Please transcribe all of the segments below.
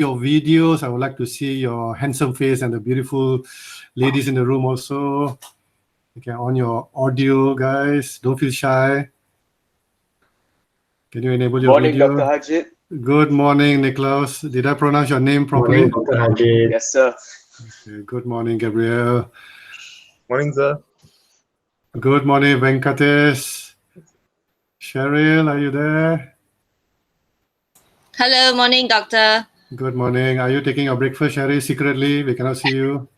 your videos. I would like to see your handsome face and the beautiful ladies in the room also. Okay, on your audio, guys. Don't feel shy. Can you enable your Morning, video? Dr. Harjit. Good morning, Nicholas. Did I pronounce your name properly? Morning, Dr. Harjit. Yes, sir. Okay, good morning, Gabriel. Morning, sir. Good morning, Venkatesh. Cheryl, are you there? Hello, morning, doctor. Good morning. Are you taking your breakfast, Cheryl, secretly? We cannot see you.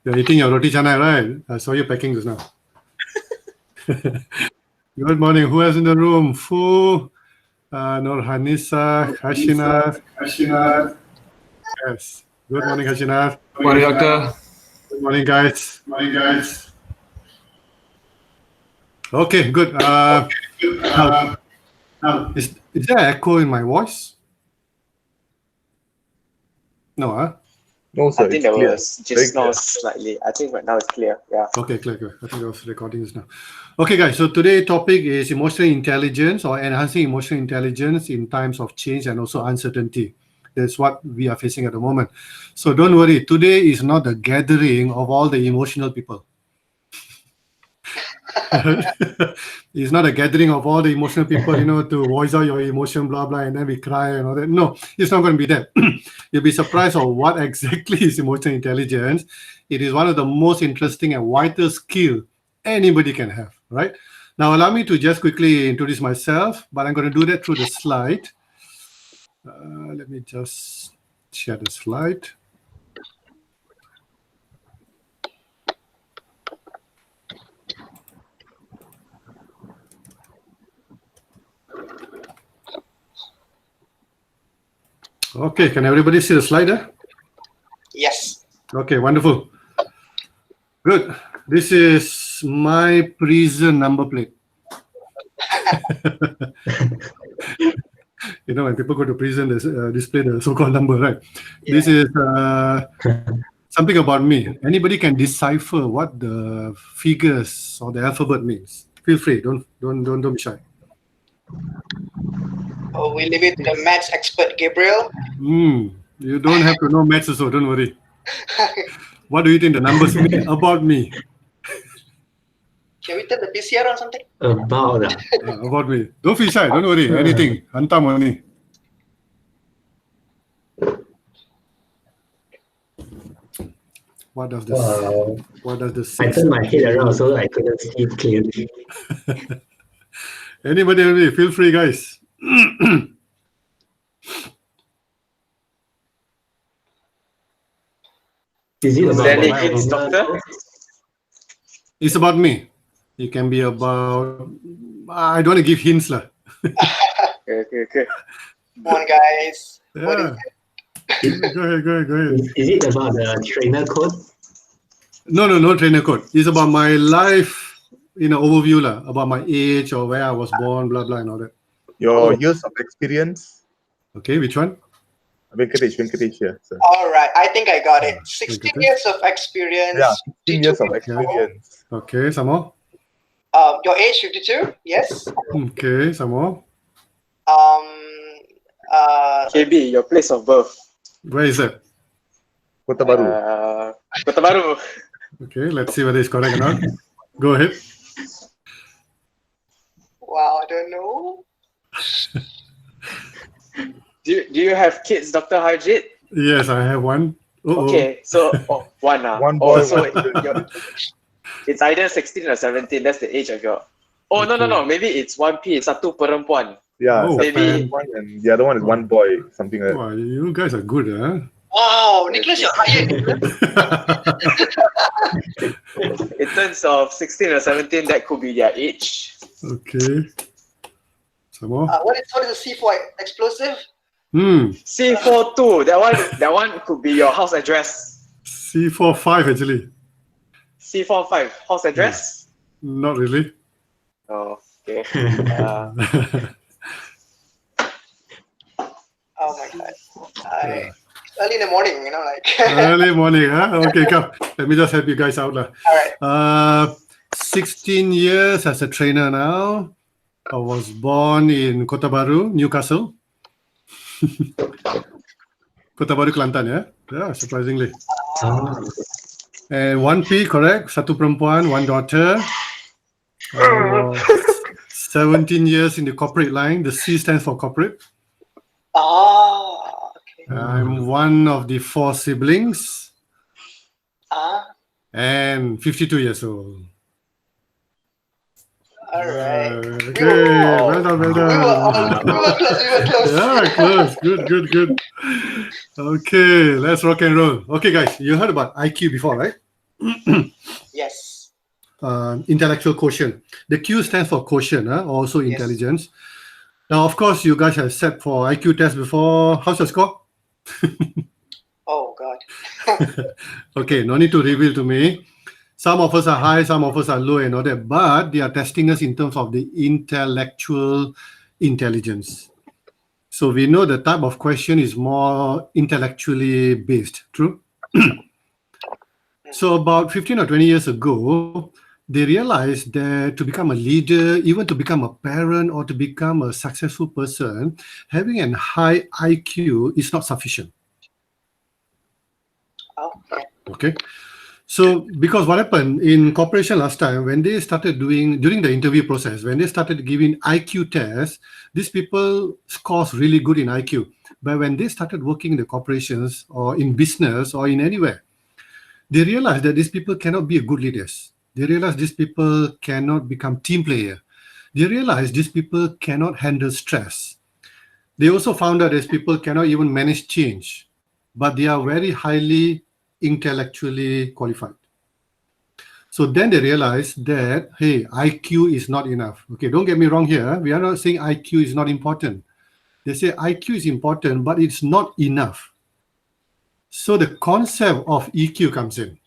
You're eating your roti canai, right? I saw you packing just now. Good morning. Who else in the room? Fu, Nurhanisa, Hashinath. Yes. Good morning, Hashinath. Morning, doctor. Good morning, guys. Okay, good. Now, is there an echo in my voice? No, huh? No, sir. I think it's there clear. was Very just now clear. slightly. I think right now it's clear. Yeah. Okay, clear. I think I was recording this now. Okay, guys. So today's topic is emotional intelligence or enhancing emotional intelligence in times of change and also uncertainty. That's what we are facing at the moment. So don't worry. Today is not a gathering of all the emotional people. It's not a gathering of all the emotional people, to voice out your emotion, blah, blah, and then we cry and all that. No, it's not going to be that. You'll be surprised of what exactly is emotional intelligence. It is one of the most interesting and vital skill anybody can have, right? Now, allow me to just quickly introduce myself, but I'm going to do that through the slide. Let me just share the slide. Okay, can everybody see the slide there? Yes. Okay, wonderful. Good. This is my prison number plate. When people go to prison, they display the so-called number, right? Yeah. This is something about me. Anybody can decipher what the figures or the alphabet means. Feel free. Don't be shy. Oh, we leave it to the maths expert, Gabriel. You don't have to know maths also. Don't worry. What do you think the numbers mean about me? Can we turn the PCR or something? About me. Don't feel shy. Don't worry. Anything. Hantam only. What does this? Wow. What does this I say? turned my head around so I couldn't see it clearly. Anybody, feel free, guys. Is it Is about there any my hints, opinion? doctor? It's about me. It can be about. I don't want to give hints, lah. Okay. Come on, guys. What is Yeah. Go ahead. Is it about the trainer code? No trainer code. It's about my life, overview, lah. About my age or where I was born, blah blah, and all that. Your years of experience. Okay, which one? Venkatesh here, sir. All right, I think I got it. 16 Okay. years of experience. Yeah, 16 years of 52. experience. Okay, some more. Your age, 52? Yes. Okay, some more. KB, your place of birth. Where is that? Kota Baru. Kota Baru. Okay, let's see whether it's correct or not. Go ahead. Wow, I don't know. Do you have kids, Dr. Harjit? Yes, I have one. Okay, so one. One boy, So one it's either 16 or 17. That's the age of your. Oh, Okay. no. Maybe it's 1P, satu perempuan. Yeah, Oh. maybe one, and the other one is one boy, something like that. Wow, you guys are good, huh? Wow, Nicholas, you're hired. In terms of 16 or 17, that could be their age. Okay. Some more. What is the C4 explosive? C42, that one could be your house address. C45 actually. C45, house address? Not really. Oh, okay. Oh my god. It's early in the morning, Early morning, huh? Okay, come. Let me just help you guys out. All right. 16 years as a trainer now. I was born in Kota Baru, Newcastle. Kota Baru, Kelantan, yeah? Yeah, surprisingly. And 1P, correct? Satu perempuan, one daughter. I was 17 years in the corporate line. The C stands for corporate. Okay. I'm one of the 4 siblings Ah, and 52 years old. all right. Okay, well done, well We were done. close. We were close. Yeah, close. Good. Okay, let's rock and roll. Okay, guys, you heard about IQ before, right? Yes. Intellectual quotient. The Q stands for quotient, also Yes. intelligence. Now, of course, you guys have sat for IQ test before. How's your score? Oh God. Okay, no need to reveal to me. Some of us are high, some of us are low and all that, but they are testing us in terms of the intellectual intelligence. So we know the type of question is more intellectually based, true? So about 15 or 20 years ago, they realized that to become a leader, even to become a parent or to become a successful person, having a high IQ is not sufficient. Okay. Okay. So, because what happened in corporation last time, when they started doing, during the interview process, when they started giving IQ tests, these people scores really good in IQ. But when they started working in the corporations or in business or in anywhere, they realized that these people cannot be good leaders. They realized these people cannot become team player. They realized these people cannot handle stress. They also found out these people cannot even manage change, but they are very highly intellectually qualified. So then they realized that, hey, IQ is not enough. Okay, don't get me wrong here. We are not saying IQ is not important. They say IQ is important, but it's not enough. So the concept of EQ comes in.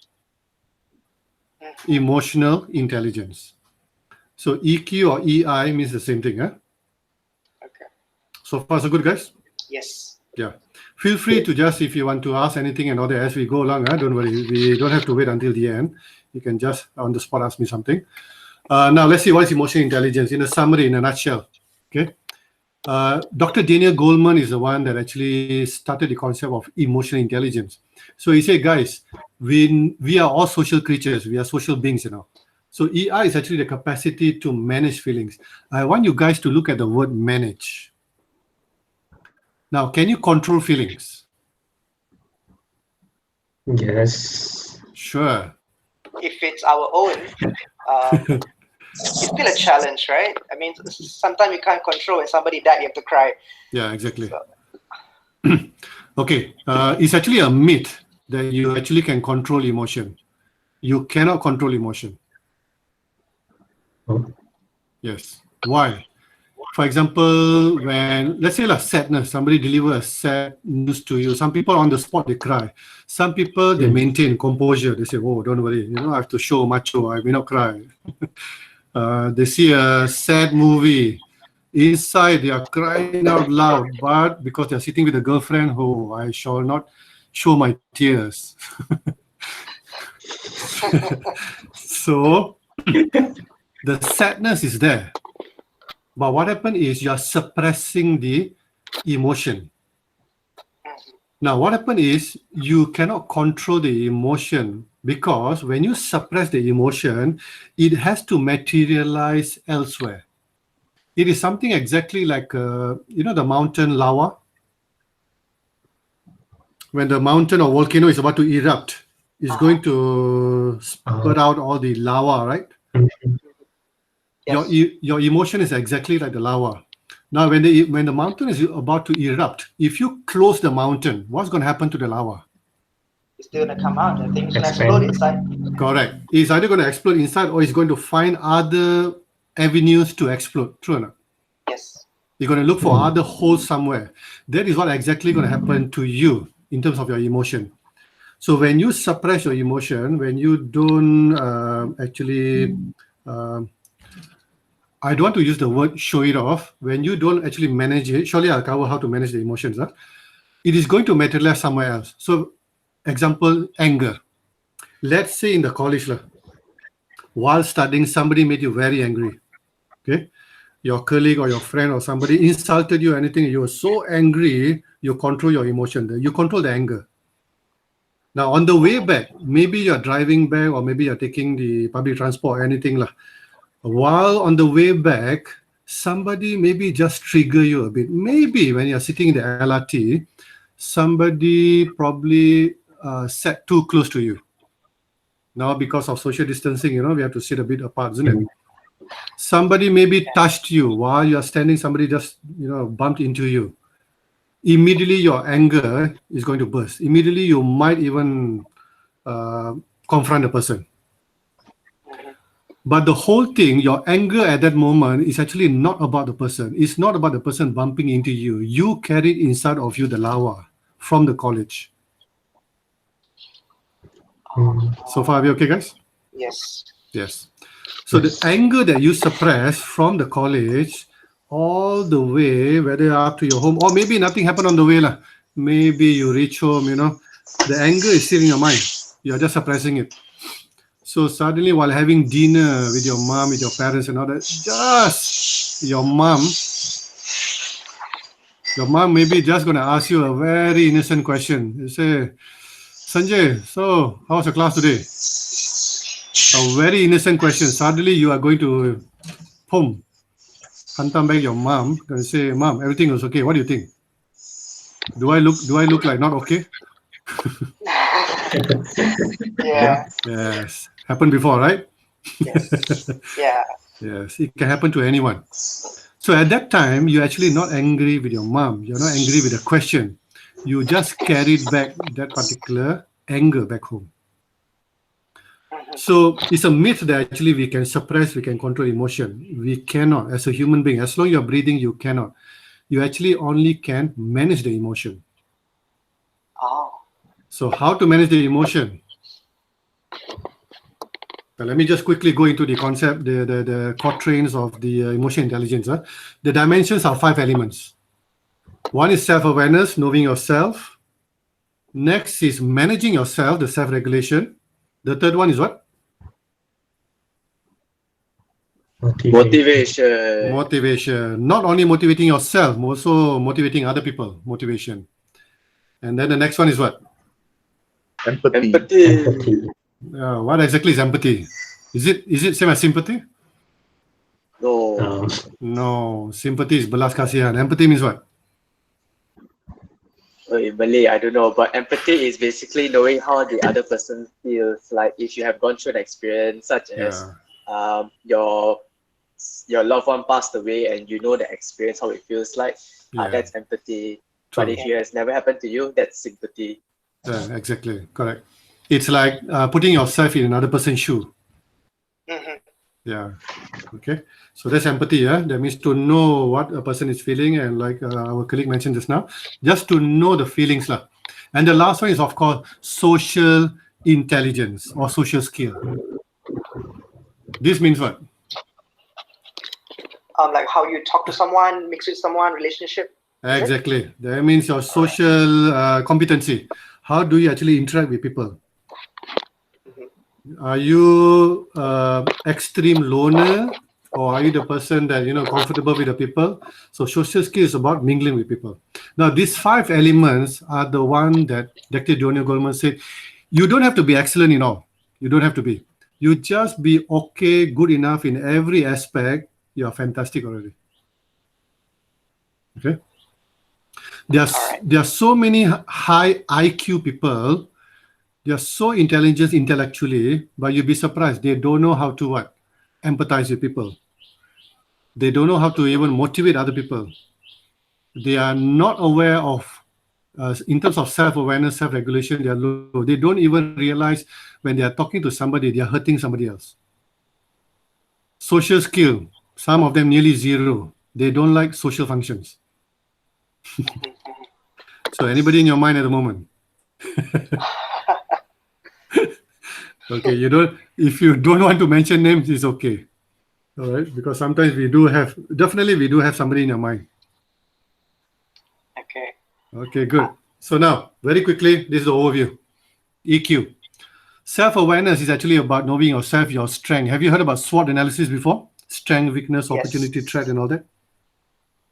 Emotional intelligence. So EQ or EI means the same thing, huh? Okay. So far, so good, guys? Yes. Yeah. Feel free to just, if you want to ask anything and all that as we go along, don't worry. We don't have to wait until the end. You can just on the spot ask me something. Now, let's see what is emotional intelligence in a summary, in a nutshell. Okay. Dr. Daniel Goleman is the one that actually started the concept of emotional intelligence. So he said, guys, we are all social creatures. We are social beings, So EI is actually the capacity to manage feelings. I want you guys to look at the word manage. Now, can you control feelings? Yes. Sure. If it's our own, it's still a challenge, right? I mean, sometimes you can't control when somebody died, you have to cry. Yeah, exactly. So, Okay. It's actually a myth that you actually can control emotion. You cannot control emotion. Oh. Yes. Why? For example, when, let's say like sadness, somebody delivers sad news to you. Some people on the spot, they cry. Some people, they maintain composure. They say, oh, don't worry. I have to show macho. I may not cry. They see a sad movie. Inside, they are crying out loud. But because they're sitting with a girlfriend, oh, I shall not show my tears. So, the sadness is there. But what happened is you're suppressing the emotion. Now, what happened is you cannot control the emotion because when you suppress the emotion, it has to materialize elsewhere. It is something exactly like, the mountain lava. When the mountain or volcano is about to erupt, it's going to spurt out all the lava, right? yes. Your emotion is exactly like the lava. Now, when the mountain is about to erupt, if you close the mountain, what's going to happen to the lava? It's still gonna come out. I think it's gonna explode inside. Correct. It's either going to explode inside or it's going to find other avenues to explode. True or not? Yes. You're going to look for other holes somewhere. That is what exactly going to happen to you in terms of your emotion. So when you suppress your emotion, when you don't I don't want to use the word show it off. When you don't actually manage it, surely I'll cover how to manage the emotions. It is going to materialize somewhere else. So, example, anger. Let's say in the college, while studying, somebody made you very angry. Okay. your colleague or your friend or somebody insulted you, anything, you were so angry, you control your emotion. You control the anger. Now, on the way back, maybe you're driving back or maybe you're taking the public transport or anything. While on the way back, somebody maybe just trigger you a bit. Maybe when you're sitting in the LRT, somebody probably sat too close to you. Now, because of social distancing, we have to sit a bit apart, isn't it? Somebody maybe touched you while you're standing, somebody just, bumped into you. Immediately your anger is going to burst. Immediately you might even confront the person. But the whole thing, your anger at that moment is actually not about the person. It's not about the person bumping into you. You carried inside of you the lava from the college. So far, are we okay, guys? Yes. Yes. So the anger that you suppress from the college all the way, whether up to your home, or maybe nothing happened on the way. Maybe you reach home, the anger is still in your mind. You're just suppressing it. So suddenly while having dinner with your mom, with your parents and all that, just your mom maybe just going to ask you a very innocent question. You say, Sanjay, so how was your class today? A very innocent question. Suddenly you are going to, hantam back your mom and say, Mom, everything was okay. What do you think? Do I look like not okay? Yeah. Yes. Happened before, right? Yes. Yeah. Yes. It can happen to anyone. So at that time, you're actually not angry with your mom. You're not angry with the question. You just carried back that particular anger back home. So it's a myth that actually we can suppress, we can control emotion. We cannot. As a human being, as long as you're breathing, you cannot. You actually only can manage the emotion. Oh. So how to manage the emotion? Now, let me just quickly go into the concept, the quatrains of the emotion intelligence. The dimensions are 5 elements. One is self-awareness, knowing yourself. Next is managing yourself, the self-regulation. The third one is what? Motivation. Motivation. Not only motivating yourself, also motivating other people. Motivation. And then the next one is what? Empathy. Empathy. What exactly is empathy? Is it same as sympathy? No. No. Sympathy is belas kasihan. Empathy means what? In Malay, I don't know, but empathy is basically knowing how the other person feels. Like if you have gone through an experience such as your loved one passed away and you know the experience, how it feels like, that's empathy. True. But if it has never happened to you, that's sympathy. Yeah, exactly. Correct. It's like putting yourself in another person's shoe. Yeah. Okay. So that's empathy. That means to know what a person is feeling, and like our colleague mentioned just now, just to know the feelings. And the last one is, of course, social intelligence or social skill. This means what? Like how you talk to someone, mix with someone, relationship. Exactly. That means your social competency. How do you actually interact with people? Are you extreme loner, or are you the person that comfortable with the people? So social skill is about mingling with people. Now these 5 elements are the one that Dr. Daniel Goleman said, you don't have to be excellent in all. You don't have to be. You just be okay, good enough in every aspect. You are fantastic already. Okay. There are so many high IQ people. They are so intelligent intellectually, but you'll be surprised. They don't know how to empathize with people. They don't know how to even motivate other people. They are not aware of, in terms of self-awareness, self-regulation, they are low. They don't even realize when they are talking to somebody, they are hurting somebody else. Social skill, some of them nearly 0. They don't like social functions. So anybody in your mind at the moment? Okay, if you don't want to mention names, it's okay. All right, because sometimes we do have somebody in your mind. Okay, good. So now, very quickly, this is the overview. EQ. Self-awareness is actually about knowing yourself, your strength. Have you heard about SWOT analysis before? Strength, weakness, Yes. opportunity, threat, and all that.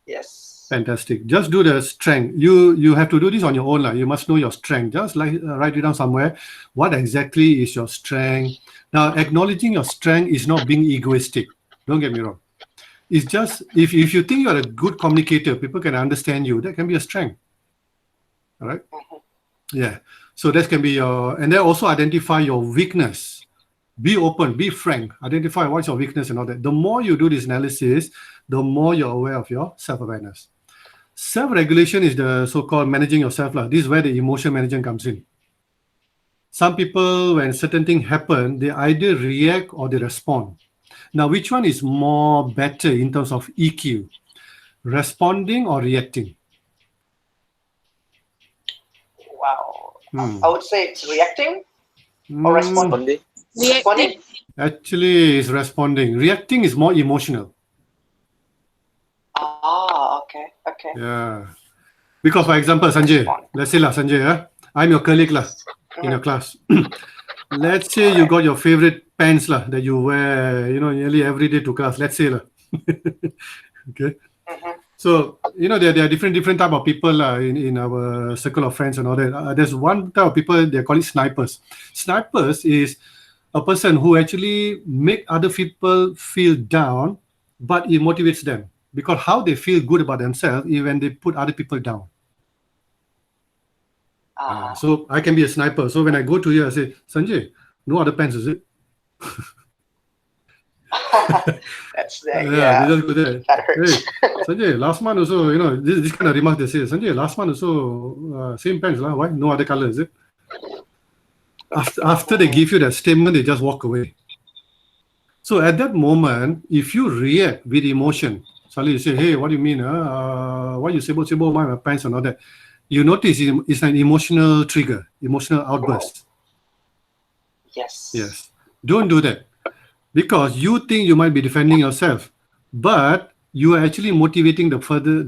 Yes. Fantastic. Just do the strength. You have to do this on your own. You must know your strength. Just like write it down somewhere. What exactly is your strength? Now, acknowledging your strength is not being egoistic. Don't get me wrong. It's just, if you think you're a good communicator, people can understand you, that can be a strength. All right? Yeah. So that can be your, and then also identify your weakness. Be open, be frank, identify what's your weakness and all that. The more you do this analysis, the more you're aware of your self-awareness. Self-regulation is the so-called managing yourself. This is where the emotion management comes in. Some people, when certain things happen, they either react or they respond. Now, which one is more better in terms of EQ? Responding or reacting? Wow. I would say it's reacting or responding. Responding. Actually, it's responding. Reacting is more emotional. Ah, okay. Yeah. Because, for example, Sanjay, let's say Sanjay, I'm your colleague in your class. Let's say you got your favorite pants that you wear, nearly every day to class. Let's say okay. So there are different type of people in our circle of friends and all that. There's one type of people, they call it snipers. Snipers is a person who actually make other people feel down, but it motivates them because how they feel good about themselves is when they put other people down. So I can be a sniper. So when I go to you, I say, Sanjay, no other pants, is it? That's that. They just go there. That hurts. Hey, Sanjay, last month also, this kind of remark they say, Sanjay, last month also, same pants, why? No other color, is it? After they give you that statement, they just walk away. So at that moment, if you react with emotion, suddenly you say, hey, what do you mean? Why you say my pants and all that? You notice it's an emotional trigger, emotional outburst. Yes. Don't do that. Because you think you might be defending yourself, but you are actually motivating the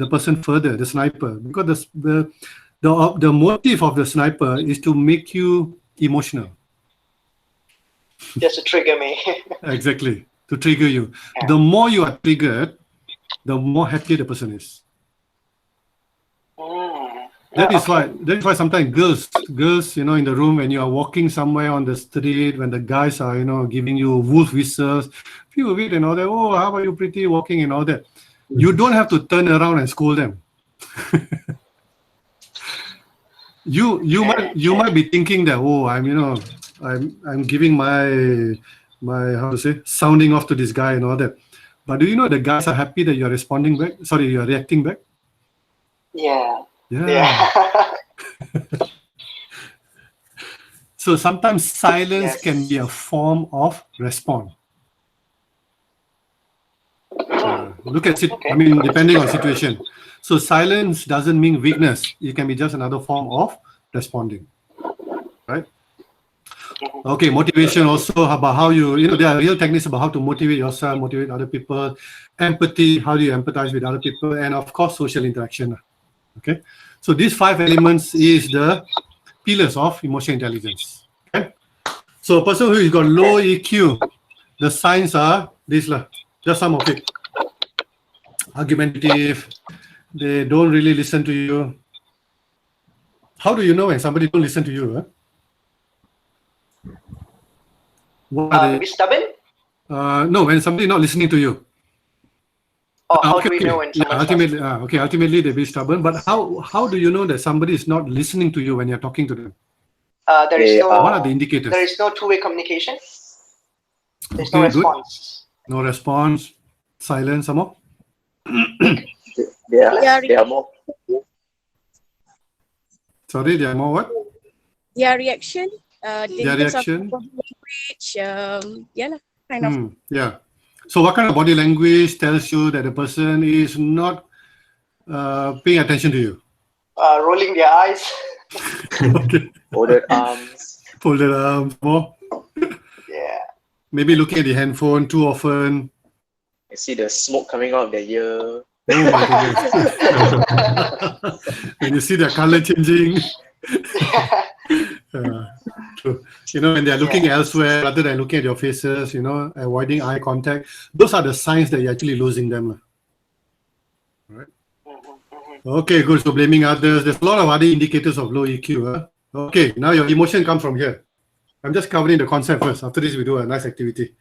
person further, the sniper. Because the motive of the sniper is to make you emotional. Just to trigger me. Exactly, to trigger you. Yeah. The more you are triggered, the more happy the person is. That is why sometimes girls, in the room when you are walking somewhere on the street, when the guys are, giving you wolf whistles, few of it and all that, oh, how are you pretty walking and all that. You don't have to turn around and scold them. You might be thinking that, oh, I'm giving my how to say, sounding off to this guy and all that. But do you know the guys are happy that you're responding back? Sorry, you're reacting back? Yeah. So sometimes silence can be a form of response. Look at it. Okay. Depending on situation. So silence doesn't mean weakness. It can be just another form of responding. Right? Okay, motivation also about how there are real techniques about how to motivate yourself, motivate other people. Empathy, how do you empathize with other people? And of course, social interaction. Okay, so these 5 elements is the pillars of emotional intelligence. Okay, so a person who has got low EQ, the signs are these, just some of it. Argumentative, they don't really listen to you. How do you know when somebody don't listen to you? Maybe stubborn? No, when somebody not listening to you. Oh, how do we know when someone's ultimately they be stubborn. But how do you know that somebody is not listening to you when you're talking to them? What are the indicators? There is no two-way communication. There's no response. Good. No response. Silence, some more. They are more. Sorry, they are more what? Their reaction. Their reaction. Kind of. Yeah. So what kind of body language tells you that the person is not paying attention to you? Rolling their eyes. Okay. Folded arms. Folded arms, more. Yeah. Maybe looking at the handphone too often. I see the smoke coming out of their ear. Oh my goodness. And you see their color changing. True. When they are looking elsewhere rather than looking at your faces, avoiding eye contact, those are the signs that you're actually losing them. Right? Okay, good. So blaming others. There's a lot of other indicators of low EQ. Okay, now your emotion comes from here. I'm just covering the concept first. After this, we do a nice activity.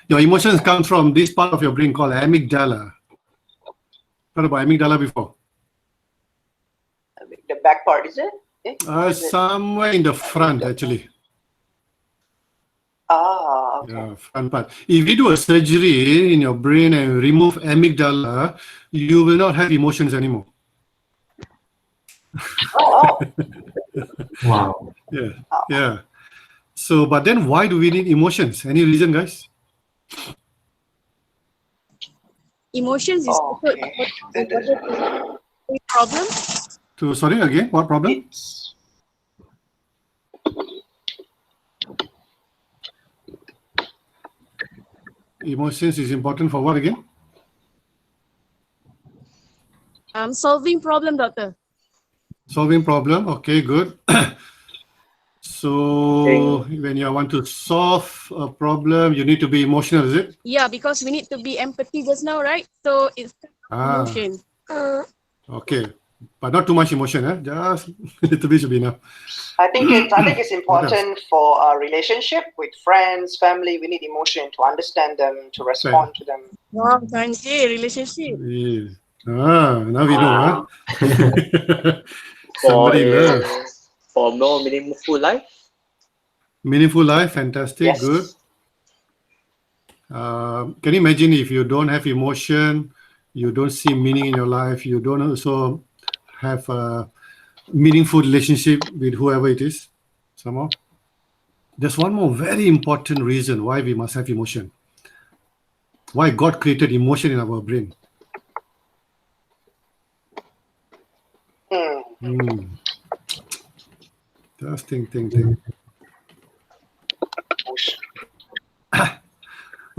Your emotions come from this part of your brain called amygdala. Heard about amygdala before? The back part, is it? Somewhere in the front, actually. Okay. Yeah, front part. If you do a surgery in your brain and remove amygdala, you will not have emotions anymore. Oh. Wow. Yeah. So, but then why do we need emotions? Any reason, guys? Emotions is also a problem. Sorry, again, what problem? Emotions is important for what again? Solving problem, doctor. Solving problem. Okay, good. So when you want to solve a problem, you need to be emotional, is it? Yeah, because we need to be empathy just now, right? So it's emotion. Okay, but not too much emotion, just a little bit should be enough. I think it's important for a relationship with friends, family. We need emotion to understand them, to respond to them. Wow, Sanjay, relationship. Yeah. Now we know, Somebody loves. For more meaningful life. Meaningful life, fantastic, Yes. good. Can you imagine if you don't have emotion, you don't see meaning in your life, you don't also have a meaningful relationship with whoever it is, somehow? There's one more very important reason why we must have emotion. Why God created emotion in our brain. Just think.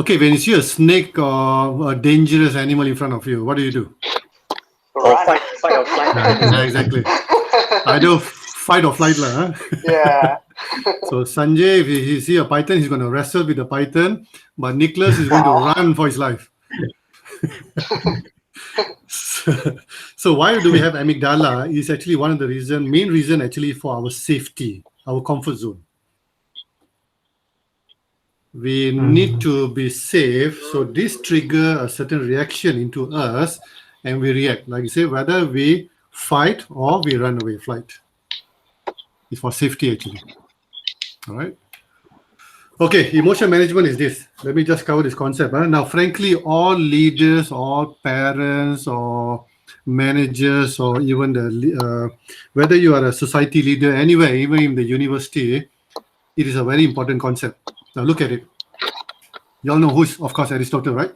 Okay, when you see a snake or a dangerous animal in front of you, what do? Fight or flight. Yeah, exactly. Either fight or flight, huh? Yeah. So Sanjay, if he see a python, he's going to wrestle with the python, but Nicholas is going to run for his life. So why do we have amygdala? Is actually one of the main reason actually for our safety, our comfort zone. We need to be safe, so this trigger a certain reaction into us, and we react. Like you say, whether we fight or we run away, flight. It's for safety actually. All right. Okay, emotion management is this. Let me just cover this concept. Now, frankly, all leaders, all parents, or managers, or even whether you are a society leader anywhere, even in the university, it is a very important concept. Now, look at it. You all know who's, of course, Aristotle, right?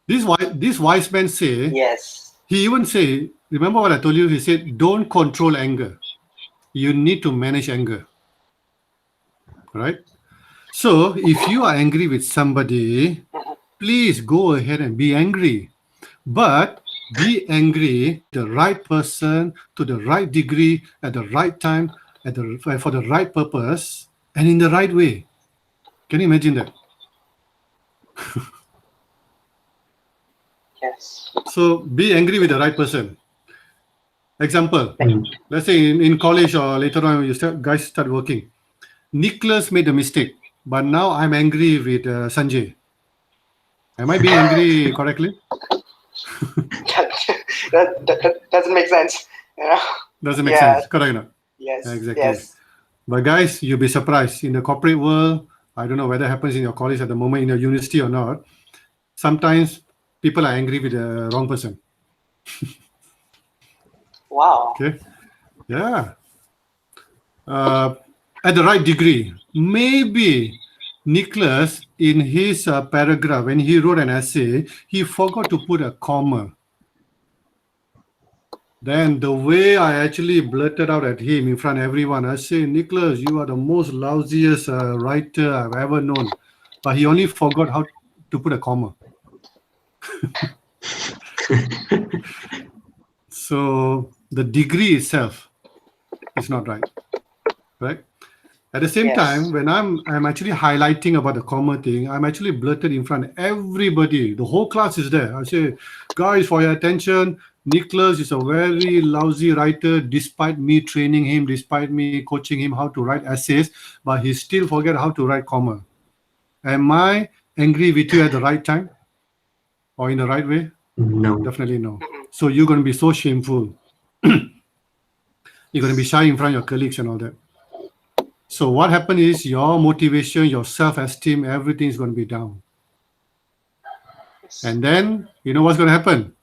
This wise man say. Yes. He even say, remember what I told you? He said, don't control anger. You need to manage anger. Right? So if you are angry with somebody, please go ahead and be angry. But be angry, the right person, to the right degree, at the right time, for the right purpose, and in the right way. Can you imagine that? Yes. So be angry with the right person. Example, let's say in college or later on, guys start working. Nicholas made a mistake, but now I'm angry with Sanjay. Am I being angry correctly? that doesn't make sense. Doesn't make sense. Correct or not? Yes. Exactly. Yes. But guys, you'll be surprised. In the corporate world, I don't know whether it happens in your college at the moment, in your university or not. Sometimes people are angry with the wrong person. Wow. Okay. Yeah. At the right degree. Maybe Nicholas, in his paragraph, when he wrote an essay, he forgot to put a comma. Then the way I actually blurted out at him in front of everyone, I say, Nicholas, you are the most lousiest writer I've ever known. But he only forgot how to put a comma. So the degree itself is not right. Right? At the same Yes. time, when I'm actually highlighting about the comma thing, I'm actually blurted in front of everybody. The whole class is there. I say, guys, for your attention, Nicholas is a very lousy writer, despite me training him, despite me coaching him how to write essays, but he still forget how to write comma. Am I angry with you at the right time? Or in the right way? No. Definitely no. So you're going to be so shameful. You're going to be shy in front of your colleagues and all that. So what happened is your motivation, your self-esteem, everything is going to be down. And then, you know what's going to happen?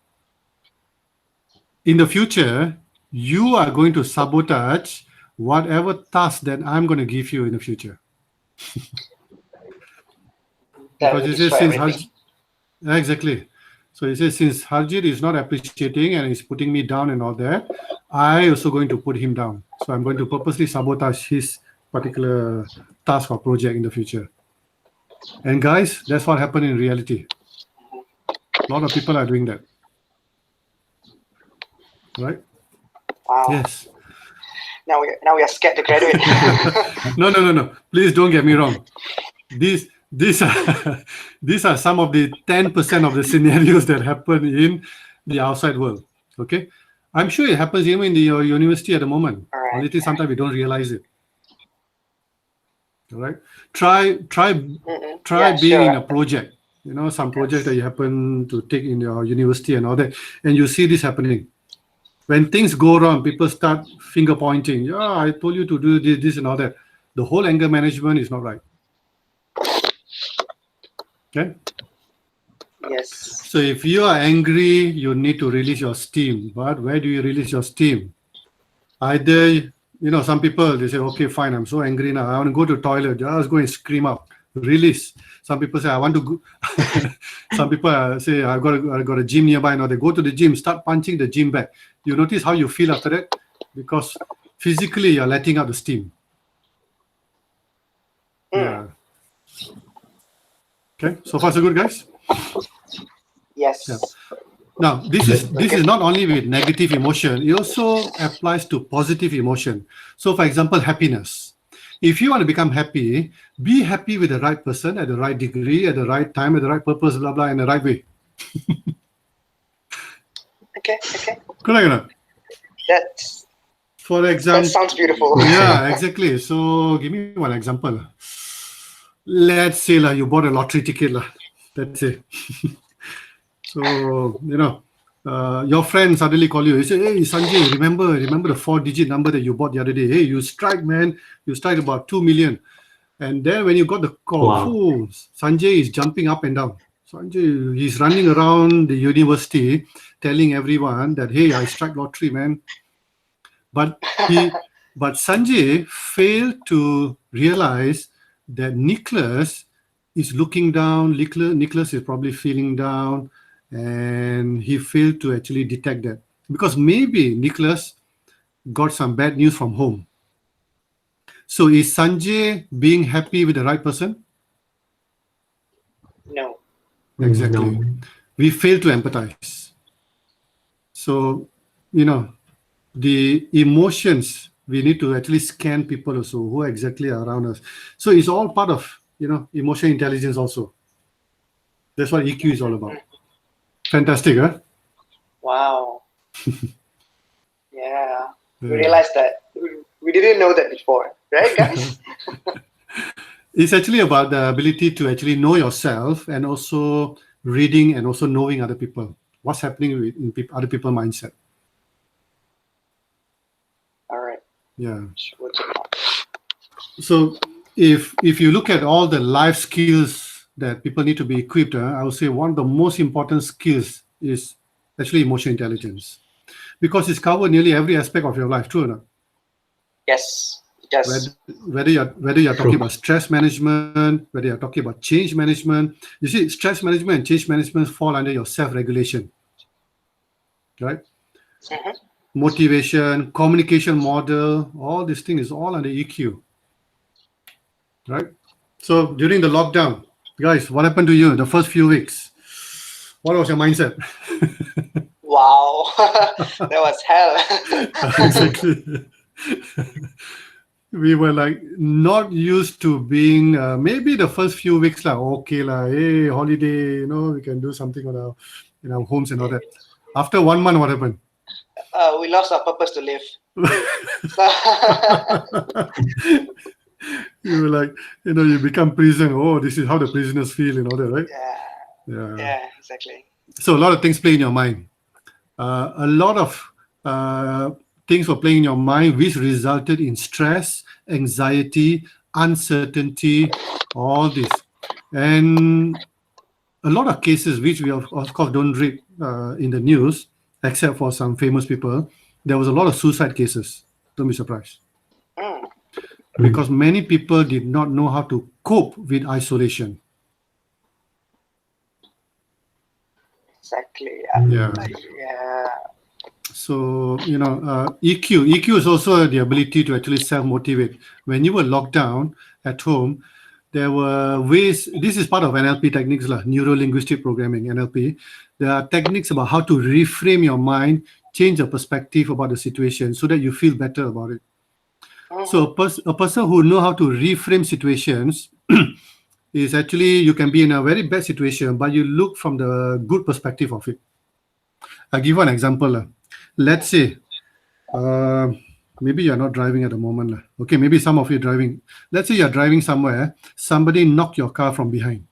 In the future, you are going to sabotage whatever task that I'm going to give you in the future. That Because will it says destroy since everything. exactly. So it says since Harjit is not appreciating and is putting me down and all that, I also going to put him down. So I'm going to purposely sabotage his particular task or project in the future. And guys, that's what happened in reality. A lot of people are doing that. Right? Wow. Yes. Now we are scared to graduate. No. Please don't get me wrong. These are some of the 10% of the scenarios that happen in the outside world. Okay, I'm sure it happens even in the university at the moment. All right. Only thing sometimes we don't realize it. All right. Try Yeah, being in sure. a project. You know, some project that you happen to take in your university and all that, and you see this happening. When things go wrong, people start finger pointing. Yeah, I told you to do this and all that. The whole anger management is not right. Okay. Yes. So if you are angry, you need to release your steam. But where do you release your steam? Either, you know, some people, they say, okay, fine, I'm so angry now. I want to go to the toilet. Just go and scream out. Release. Some people say, I want to go. Some people say, I've got a gym nearby. Now they go to the gym, start punching the gym bag. You notice how you feel after that? Because physically, you're letting out the steam. Yeah. Okay, so far so good, guys? Yes. Yeah. Now, this is not only with negative emotion, it also applies to positive emotion. So, for example, happiness. If you want to become happy, be happy with the right person at the right degree, at the right time, at the right purpose, blah, blah, in the right way. Okay. Correct or not? For That example, sounds beautiful. yeah, exactly. So, give me one example. Let's say you bought a lottery ticket. Let's say. So, you know, your friend suddenly call you. He say, hey, Sanjay, remember the 4-digit number that you bought the other day? Hey, you strike, man. You strike about 2 million. And then when you got the call, Wow. Sanjay is jumping up and down. Sanjay, he's running around the university telling everyone that, hey, I struck lottery, man. But Sanjay failed to realize that Nicholas is looking down. Nicholas is probably feeling down, and he failed to actually detect that because maybe Nicholas got some bad news from home. So is Sanjay being happy with the right person? No. Exactly. No. We fail to empathize. So, you know, the emotions, we need to actually scan people also who are exactly around us. So it's all part of, you know, emotional intelligence also. That's what EQ is all about. Fantastic, huh? Wow. Yeah. We Yeah. realized that. We didn't know that before, right, guys? It's actually about the ability to actually know yourself and also reading and also knowing other people. What's happening in other people's mindset. All right. Yeah. We'll take that. So if you look at all the life skills that people need to be equipped, I would say one of the most important skills is actually emotional intelligence, because it's covered nearly every aspect of your life. True or not? Yes. Yes. Whether you're talking about stress management, whether you're talking about change management, you see, stress management and change management fall under your self-regulation, right? Mhm. Motivation, communication model, all this thing is all under EQ, right? So during the lockdown, guys, what happened to you the first few weeks? What was your mindset? Wow. That was hell. Exactly. we were like not used to being maybe the first few weeks like okay like hey holiday, we can do something on our in our homes and all that. After 1 month, what happened? We lost our purpose to live. So, You were like, you become prison. Oh, this is how the prisoners feel and all that, right? yeah, exactly. So a lot of things play in your mind. A lot of things were playing in your mind, which resulted in stress, anxiety, uncertainty, all this. And a lot of cases, which we of course don't read in the news, except for some famous people, there was a lot of suicide cases. Don't be surprised. Mm. Because many people did not know how to cope with isolation. Exactly. Yeah. Yeah. So, EQ is also the ability to actually self-motivate. When you were locked down at home, there were ways, this is part of NLP techniques, neuro-linguistic programming, NLP. There are techniques about how to reframe your mind, change your perspective about the situation so that you feel better about it. So a person who know how to reframe situations is actually, you can be in a very bad situation, but you look from the good perspective of it. I'll give you an example. Let's say, maybe you're not driving at the moment. Okay, maybe some of you are driving. Let's say you're driving somewhere, somebody knocked your car from behind.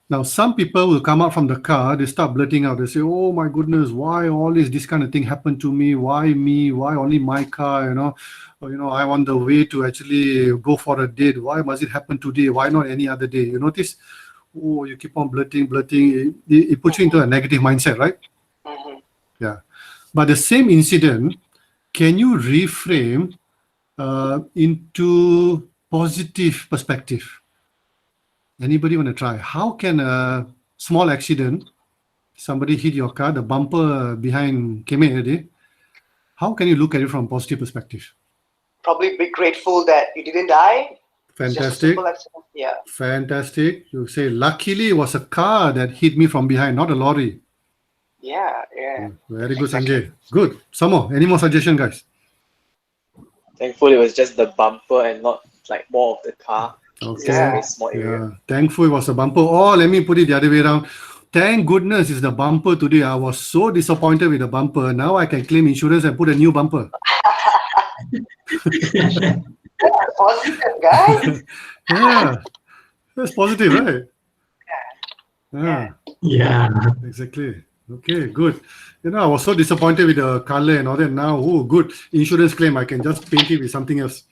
Now, some people will come out from the car, they start blurting out. They say, oh my goodness, why all this kind of thing happened to me? Why me? Why only my car? I'm on the way to actually go for a date. Why must it happen today? Why not any other day? You notice? Oh, you keep on blurting. It puts you into a negative mindset, right? Mm-hmm. Yeah. But the same incident, can you reframe into positive perspective? Anybody want to try? How can a small accident, somebody hit your car, the bumper behind came in already, how can you look at it from a positive perspective? Probably be grateful that you didn't die. It's just a Fantastic. simple accident. Yeah. Fantastic. You say, luckily it was a car that hit me from behind, not a lorry. Yeah. Very good, Sanjay. Good. Some more. Any more suggestion, guys? Thankfully, it was just the bumper and not like more of the car. It's just a Okay. very small area. Yeah. Thankful it was a bumper. Oh, let me put it the other way around. Thank goodness it's the bumper today. I was so disappointed with the bumper. Now I can claim insurance and put a new bumper. Positive, guys. Yeah. That's positive, right? Yeah. Yeah. Exactly. Okay, good. I was so disappointed with the color and all that. Now, oh, good. Insurance claim, I can just paint it with something else.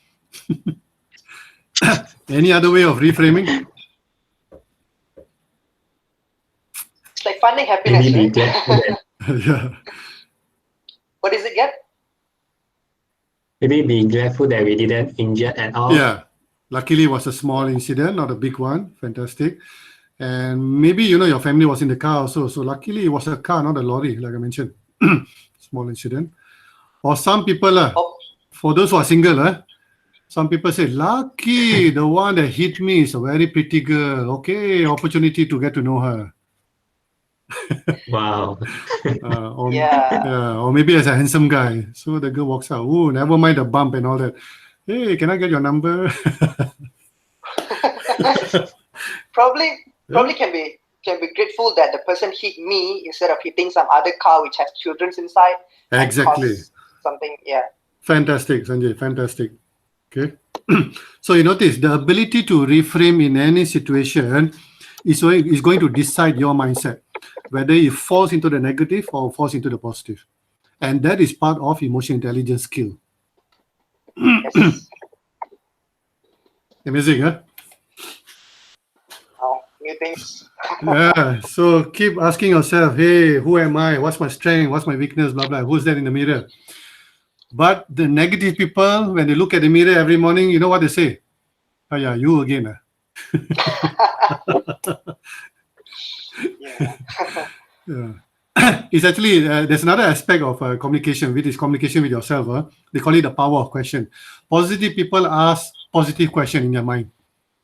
Any other way of reframing? It's like finding happiness, Maybe be right? grateful that, Yeah. What is it again? maybe be grateful that we didn't injure at all. Yeah. Luckily, it was a small incident, not a big one. Fantastic. And maybe, your family was in the car also. So luckily, it was a car, not a lorry, like I mentioned. Small incident. Or some people, for those who are single, some people say, lucky, the one that hit me is a very pretty girl. Okay, opportunity to get to know her. Wow. Or maybe as a handsome guy. So the girl walks out. Oh, never mind the bump and all that. Hey, can I get your number? Probably can be grateful that the person hit me instead of hitting some other car which has children inside. Exactly. Something, yeah. Fantastic, Sanjay. Fantastic. Okay. So you notice the ability to reframe in any situation is going to decide your mindset, whether it falls into the negative or falls into the positive. And that is part of emotional intelligence skill. Yes. Amazing, huh? New things. Yeah. So keep asking yourself, hey, who am I? What's my strength? What's my weakness? Blah, blah. Who's that in the mirror? But the negative people, when they look at the mirror every morning, you know what they say? Oh, yeah, you again. Yeah. It's actually, there's another aspect of communication, which is communication with yourself. They call it the power of question. Positive people ask positive question in their mind.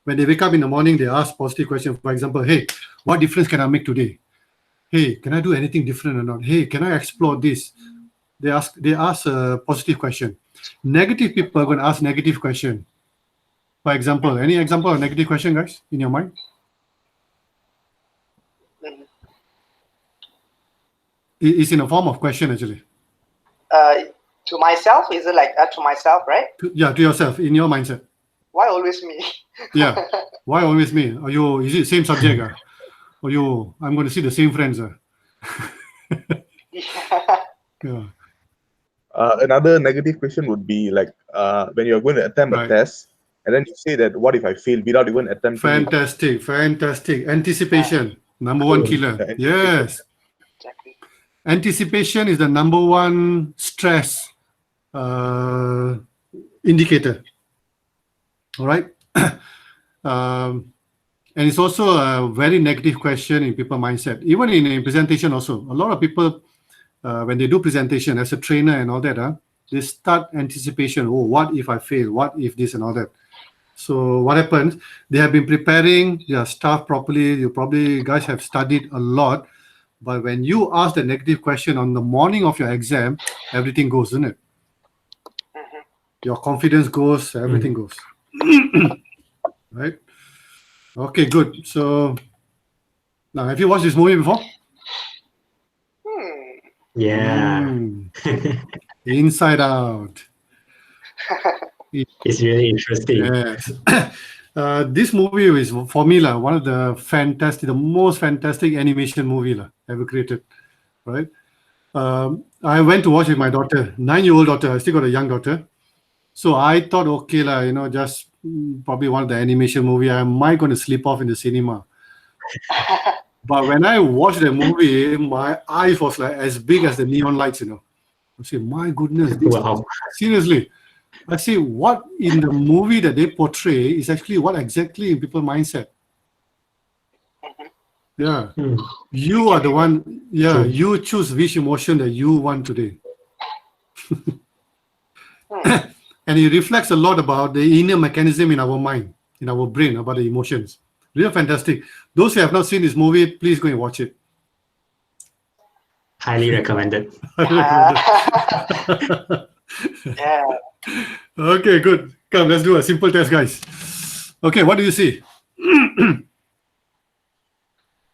When they wake up in the morning, they ask positive question. For example, hey, what difference can I make today? Hey, can I do anything different or not? Hey, can I explore this? they ask a positive question. Negative people are going to ask negative question. For example, any example of negative question, guys, in your mind? Mhm. It's in a form of question, actually. To myself, is it like to myself, right? To yourself, in your mindset. Why always me? Yeah. Why always me? Is it same subject? I'm going to see the same friends. Yeah. Yeah. Another negative question would be like when you're going to attempt Right. a test, and then you say that what if I fail without even attempting it? Fantastic. Anticipation, number one killer. The anticipation. Yes. Exactly. Anticipation is the number one stress indicator. All right. And it's also a very negative question in people mindset. Even in a presentation also, a lot of people, when they do presentation as a trainer and all that, they start anticipation. Oh, what if I fail? What if this and all that? So what happens? They have been preparing their stuff properly. You probably guys have studied a lot. But when you ask the negative question on the morning of your exam, everything goes, isn't it? Mhm. Your confidence goes, everything goes. Right? Okay, good. So now, have you watched this movie before? Yeah. Mm, Inside Out. It's really interesting. Yes. This movie is, for me, one of the most fantastic animation movie ever created. Right? I went to watch with my daughter, 9-year-old daughter. I still got a young daughter. So I thought, okay, just probably one of the animation movie. I might going to sleep off in the cinema. But when I watched the movie, my eyes was like as big as the neon lights, I say, my goodness, Wow. seriously. I see what in the movie that they portray is actually what exactly in people's mindset. Yeah. Hmm. You are the one, True. you choose which emotion that you want today. And it reflects a lot about the inner mechanism in our mind, in our brain, about the emotions. Really fantastic. Those who have not seen this movie, please go and watch it. Highly recommended. Yeah. Okay, good. Come, let's do a simple test, guys. Okay, what do you see?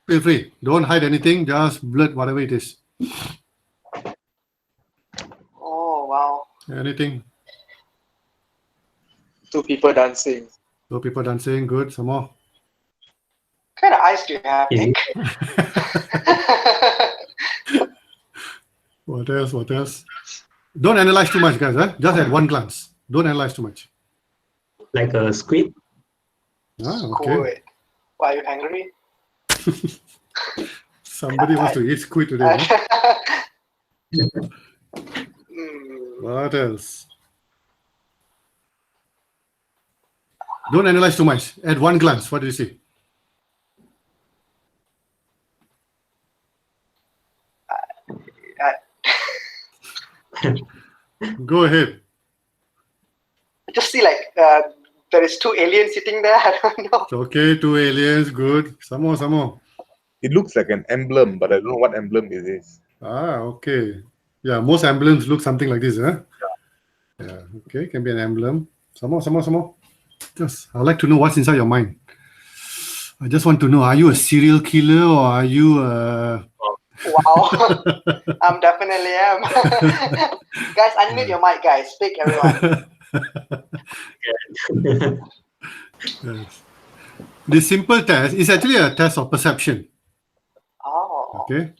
Feel free. Don't hide anything. Just blurt whatever it is. Oh wow. Anything. Two people dancing. So people dancing. Good. Some more. What kind of eyes do you have, Is Nick? What else? What else? Don't analyze too much, guys. Just at one glance. Don't analyze too much. Like a squid? Okay. Good. Why are you hungry? Somebody wants to eat squid today. Hmm. What else? Don't analyze too much. At one glance, what do you see? Go ahead. I just see like there is two aliens sitting there. I don't know. Okay, two aliens. Good. Some more, some more. It looks like an emblem, but I don't know what emblem it is. Okay. Yeah, most emblems look something like this, huh? Yeah, okay, can be an emblem. Some more, some more, some more. Just, I'd like to know what's inside your mind. I just want to know, are you a serial killer or are you Wow. Definitely am. Guys, unmute your mic, guys. Speak, everyone. Yes. This simple test is actually a test of perception. Oh. Okay.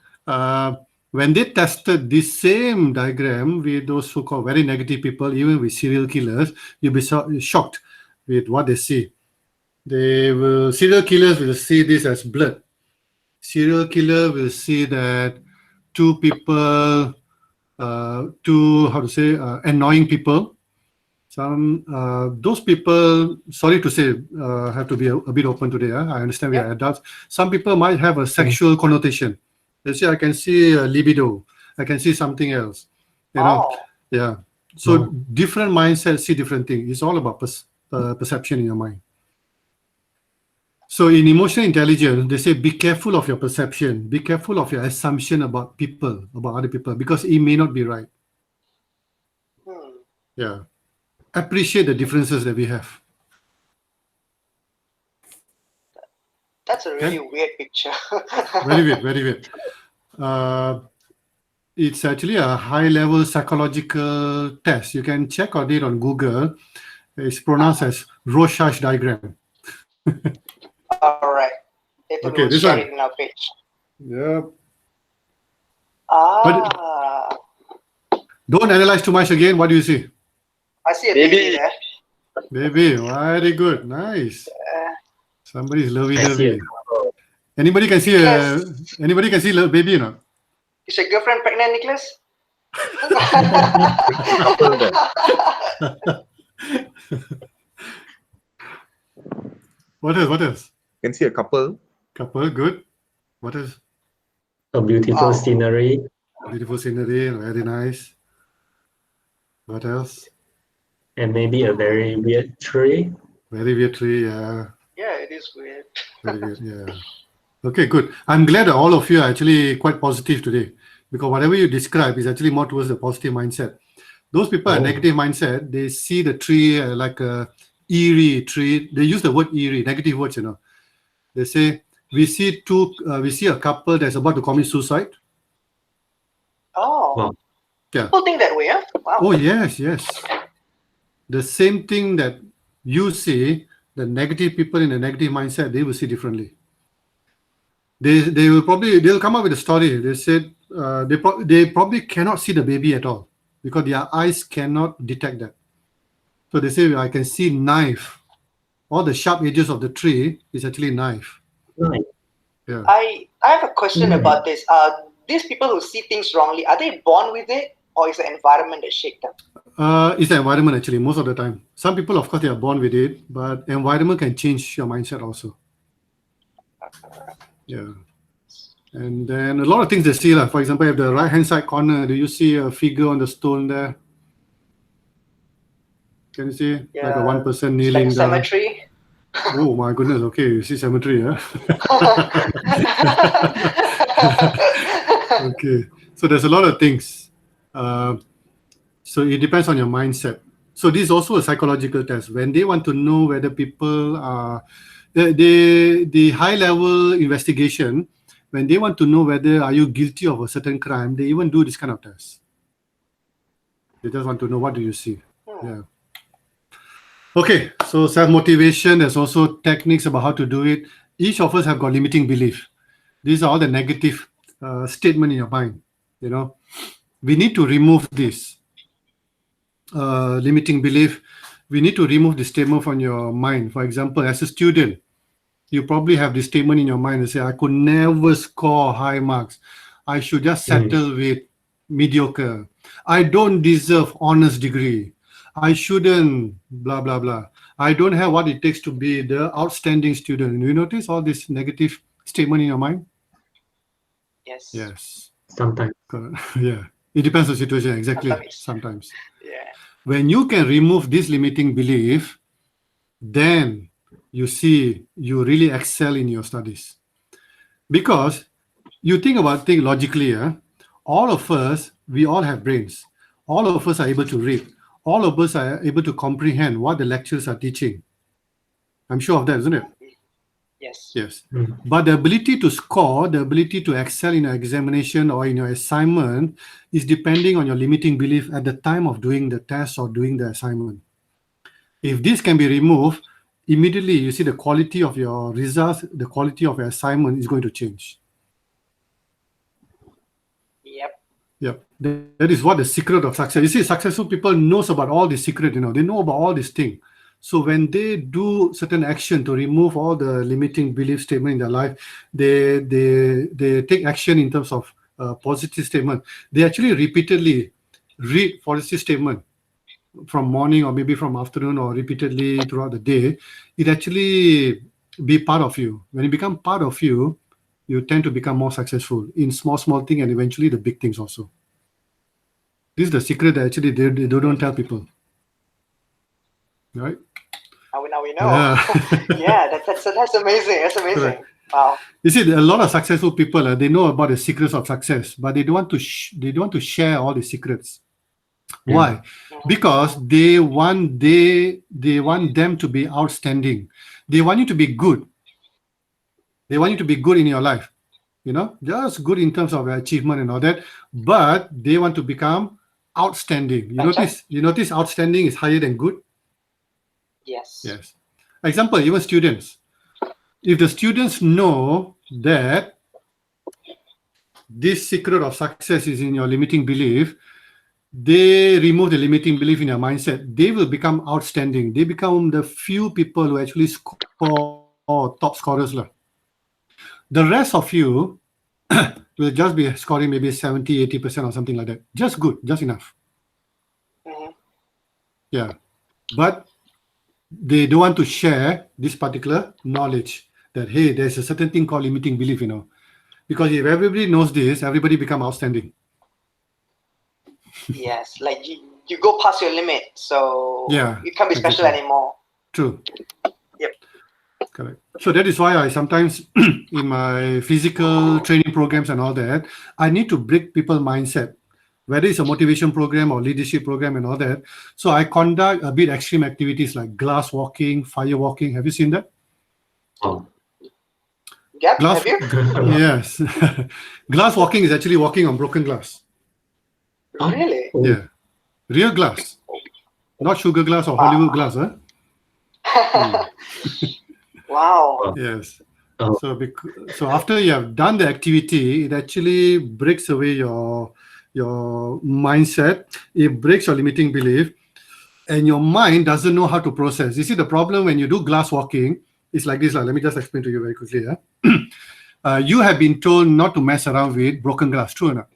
When they tested this same diagram with those so-called very negative people, even with serial killers, you'll be shocked with what they see. Serial killers will see this as blood. Serial killer will see that two people, annoying people. Those people, sorry to say, have to be a bit open today. I understand we are adults. Some people might have a sexual connotation. They say, I can see a libido. I can see something else. Yeah. So different mindsets see different things. It's all about perception in your mind. So in emotional intelligence, they say, be careful of your perception. Be careful of your assumption about people, about other people, because it may not be right. Yeah. Appreciate the differences that we have. That's a really Okay. weird picture. Very weird, very weird. It's actually a high-level psychological test. You can check on it on Google. It's pronounced as Rorschach diagram. All right. Later Okay, we'll this share one. it in our page. Yeah. Ah, Don't analyze too much again. What do you see? I see a baby Baby. there. Baby, very good. Nice. Somebody's I see lovey-dovey. Anybody can see Nicholas. anybody can see baby or not? Is your girlfriend pregnant, Nicholas? Couple there. What else? What else? Can see a couple. Couple, good. What else? A beautiful Wow. scenery. Beautiful scenery, very nice. What else? And maybe a very weird tree. Very weird tree, yeah. Yeah, it is weird. Very weird, yeah. Okay, good. I'm glad that all of you are actually quite positive today, because whatever you describe is actually more towards the positive mindset. Those people are Oh. negative mindset, they see the tree like a eerie tree. They use the word eerie, negative words, you know. They say, we see a couple that's about to commit suicide. Oh. Wow. Yeah. People think that way, huh? Wow. Oh, yes, yes. The same thing that you see, the negative people in a negative mindset, they will see differently. They'll come up with a story. They said they probably cannot see the baby at all because their eyes cannot detect that. So they say, I can see knife. All the sharp edges of the tree is actually knife. Right. Yeah. I have a question about this. These people who see things wrongly, are they born with it, or is the environment that shaped them? It's the environment actually, most of the time. Some people, of course, they are born with it, but environment can change your mindset also. Yeah. And then a lot of things they see. For example, if the right-hand side corner, do you see a figure on the stone there? Can you see? Like a one person It's like kneeling a down. cemetery. Oh my goodness, okay, you see cemetery, yeah? Okay, so there's a lot of things. So it depends on your mindset. So this is also a psychological test. When they want to know whether people are, the high level investigation, when they want to know whether are you guilty of a certain crime, they even do this kind of test. They just want to know, what do you see? Yeah. Okay, so self-motivation, there's also techniques about how to do it. Each of us have got limiting belief. These are all the negative statement in your mind. You know, we need to remove this limiting belief. We need to remove the statement from your mind. For example, as a student, you probably have this statement in your mind and say, I could never score high marks. I should just settle with mediocre. I don't deserve honors degree. I shouldn't, blah, blah, blah. I don't have what it takes to be the outstanding student. You notice all this negative statement in your mind? Yes. Yes. Sometimes. Yeah. It depends on the situation, exactly. Sometimes. Yeah. When you can remove this limiting belief, then you see you really excel in your studies. Because you think logically, all of us, we all have brains. All of us are able to read. All of us are able to comprehend what the lecturers are teaching. I'm sure of that, isn't it? Yes. Yes. But the ability to score, the ability to excel in your examination or in your assignment is depending on your limiting belief at the time of doing the test or doing the assignment. If this can be removed, immediately you see the quality of your results, the quality of your assignment is going to change. Yep. That is what the secret of success. You see, successful people knows about all the secret, they know about all these things. So when they do certain action to remove all the limiting belief statement in their life, they take action in terms of positive statement. They actually repeatedly read positive statement from morning or maybe from afternoon or repeatedly throughout the day. It actually be part of you. When it become part of you, you tend to become more successful in small things and eventually the big things also. This is the secret that actually they don't tell people. Right? Now we know. Yeah, that's amazing. That's amazing. Correct. Wow. You see, a lot of successful people, they know about the secrets of success, but they don't want to share all the secrets. Why? Because they want them to be outstanding. They want you to be good. They want you to be good in your life. Just good in terms of achievement and all that. But they want to become outstanding. You notice outstanding is higher than good? Yes. Yes. Example, even students. If the students know that this secret of success is in your limiting belief, they remove the limiting belief in their mindset. They will become outstanding. They become the few people who actually score top scorers. The rest of you will just be scoring maybe 70, 80% or something like that. Just good, just enough. Mhm. Yeah. But they don't want to share this particular knowledge that, hey, there's a certain thing called limiting belief, because if everybody knows this, everybody become outstanding. Yes, like you go past your limit, so Yeah, you can't be special exactly. anymore. True. Yep. Correct. So that is why I sometimes in my physical training programs and all that, I need to break people's mindset, whether it's a motivation program or leadership program and all that. So I conduct a bit extreme activities like glass walking, fire walking. Have you seen that? Oh. Yep, Glass, have you? yes. Glass walking is actually walking on broken glass. Really? Oh. Yeah. Real glass. Not sugar glass or Hollywood glass, huh? Wow. Yes. Oh. So after you have done the activity, it actually breaks away your mindset. It breaks your limiting belief, and your mind doesn't know how to process. You see, the problem when you do glass walking is like this. Let me just explain to you very quickly. You have been told not to mess around with broken glass. True or not?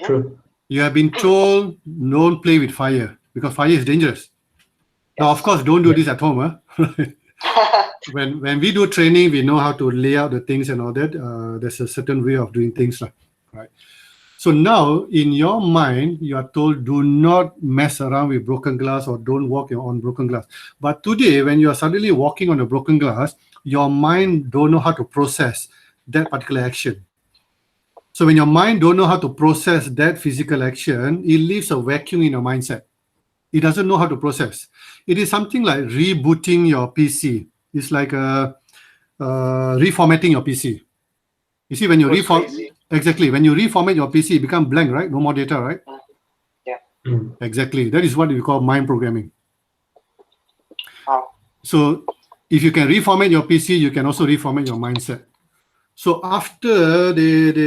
True. You have been told don't play with fire because fire is dangerous. Now, of course, don't do this at home. When we do training, we know how to lay out the things and all that. There's a certain way of doing things, right? So now, in your mind, you are told do not mess around with broken glass or don't walk on broken glass. But today, when you are suddenly walking on a broken glass, your mind don't know how to process that particular action. So when your mind don't know how to process that physical action, it leaves a vacuum in your mindset. It doesn't know how to process. It is something like rebooting your PC. It's like reformatting your PC. You see, when you Goes crazy. exactly, when you reformat your PC, it becomes blank, right? No more data, right? Yeah. Exactly. That is what we call mind programming. Wow. So if you can reformat your PC, you can also reformat your mindset. So after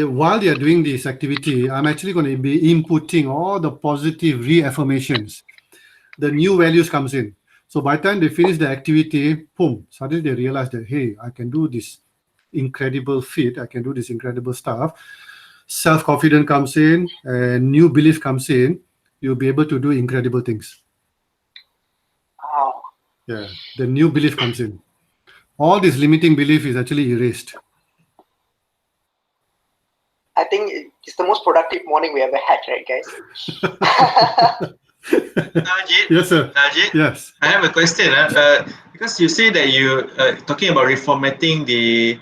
while they are doing this activity, I'm actually going to be inputting all the positive reaffirmations. The new values comes in. So by the time they finish the activity, boom, suddenly they realize that, hey, I can do this incredible feat. I can do this incredible stuff. Self-confidence comes in and new belief comes in. You'll be able to do incredible things. Wow. Yeah, the new belief comes in. All this limiting belief is actually erased. I think it's the most productive morning we ever had, right, guys? Harjit, Yes, sir. Harjit, Yes. I have a question. Because you say that you talking about reformatting the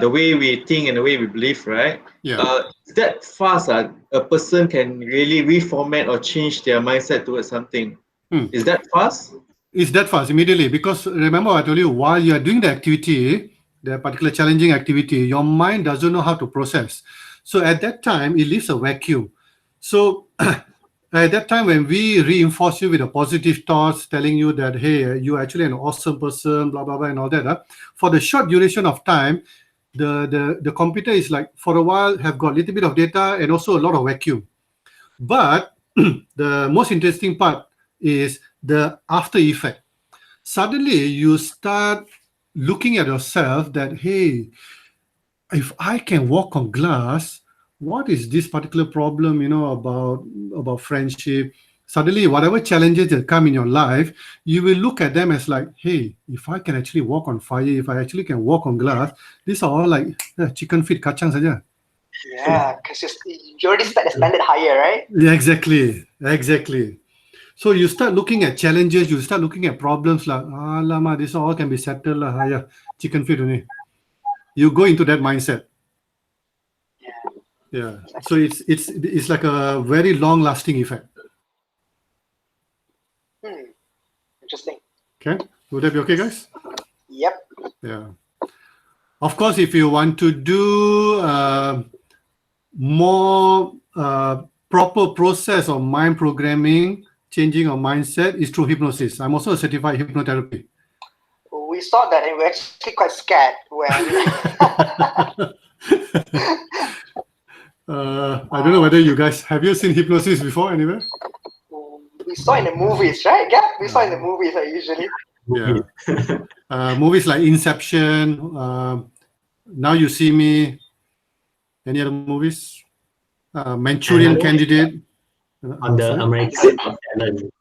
way we think and the way we believe, right? Yeah. Is that fast? A person can really reformat or change their mindset towards something. Is that fast? It's that fast immediately because remember I told you while you are doing the activity, the particular challenging activity, your mind doesn't know how to process. So at that time, it leaves a vacuum. So at that time, when we reinforce you with a positive thoughts, telling you that, hey, you're actually an awesome person, blah, blah, blah, and all that, for the short duration of time, the computer is like, for a while, have got a little bit of data and also a lot of vacuum. But the most interesting part is the after effect. Suddenly, you start looking at yourself that, hey, if I can walk on glass, what is this particular problem, about friendship? Suddenly, whatever challenges that come in your life, you will look at them as like, hey, if I can actually walk on fire, if I actually can walk on glass, these are all like chicken feet kacang saja. Yeah, because you already set the standard higher, right? Yeah, exactly. So you start looking at challenges, you start looking at problems like, lama, this all can be settled lah, yeah, chicken feet only. You go into that mindset. Yeah. Yeah. So it's like a very long lasting effect. Interesting. Okay, would that be okay, guys? Yep. Yeah. Of course, if you want to do more proper process of mind programming, changing your mindset is through hypnosis. I'm also a certified hypnotherapy. We saw that and we're actually quite scared when I don't know whether you guys have you seen hypnosis before anywhere? we saw in the movies, right? Yeah, we saw in the movies usually. Yeah. Movies like Inception, Now You See Me. Any other movies? Manchurian Candidate. On the Sorry? American Got Talent.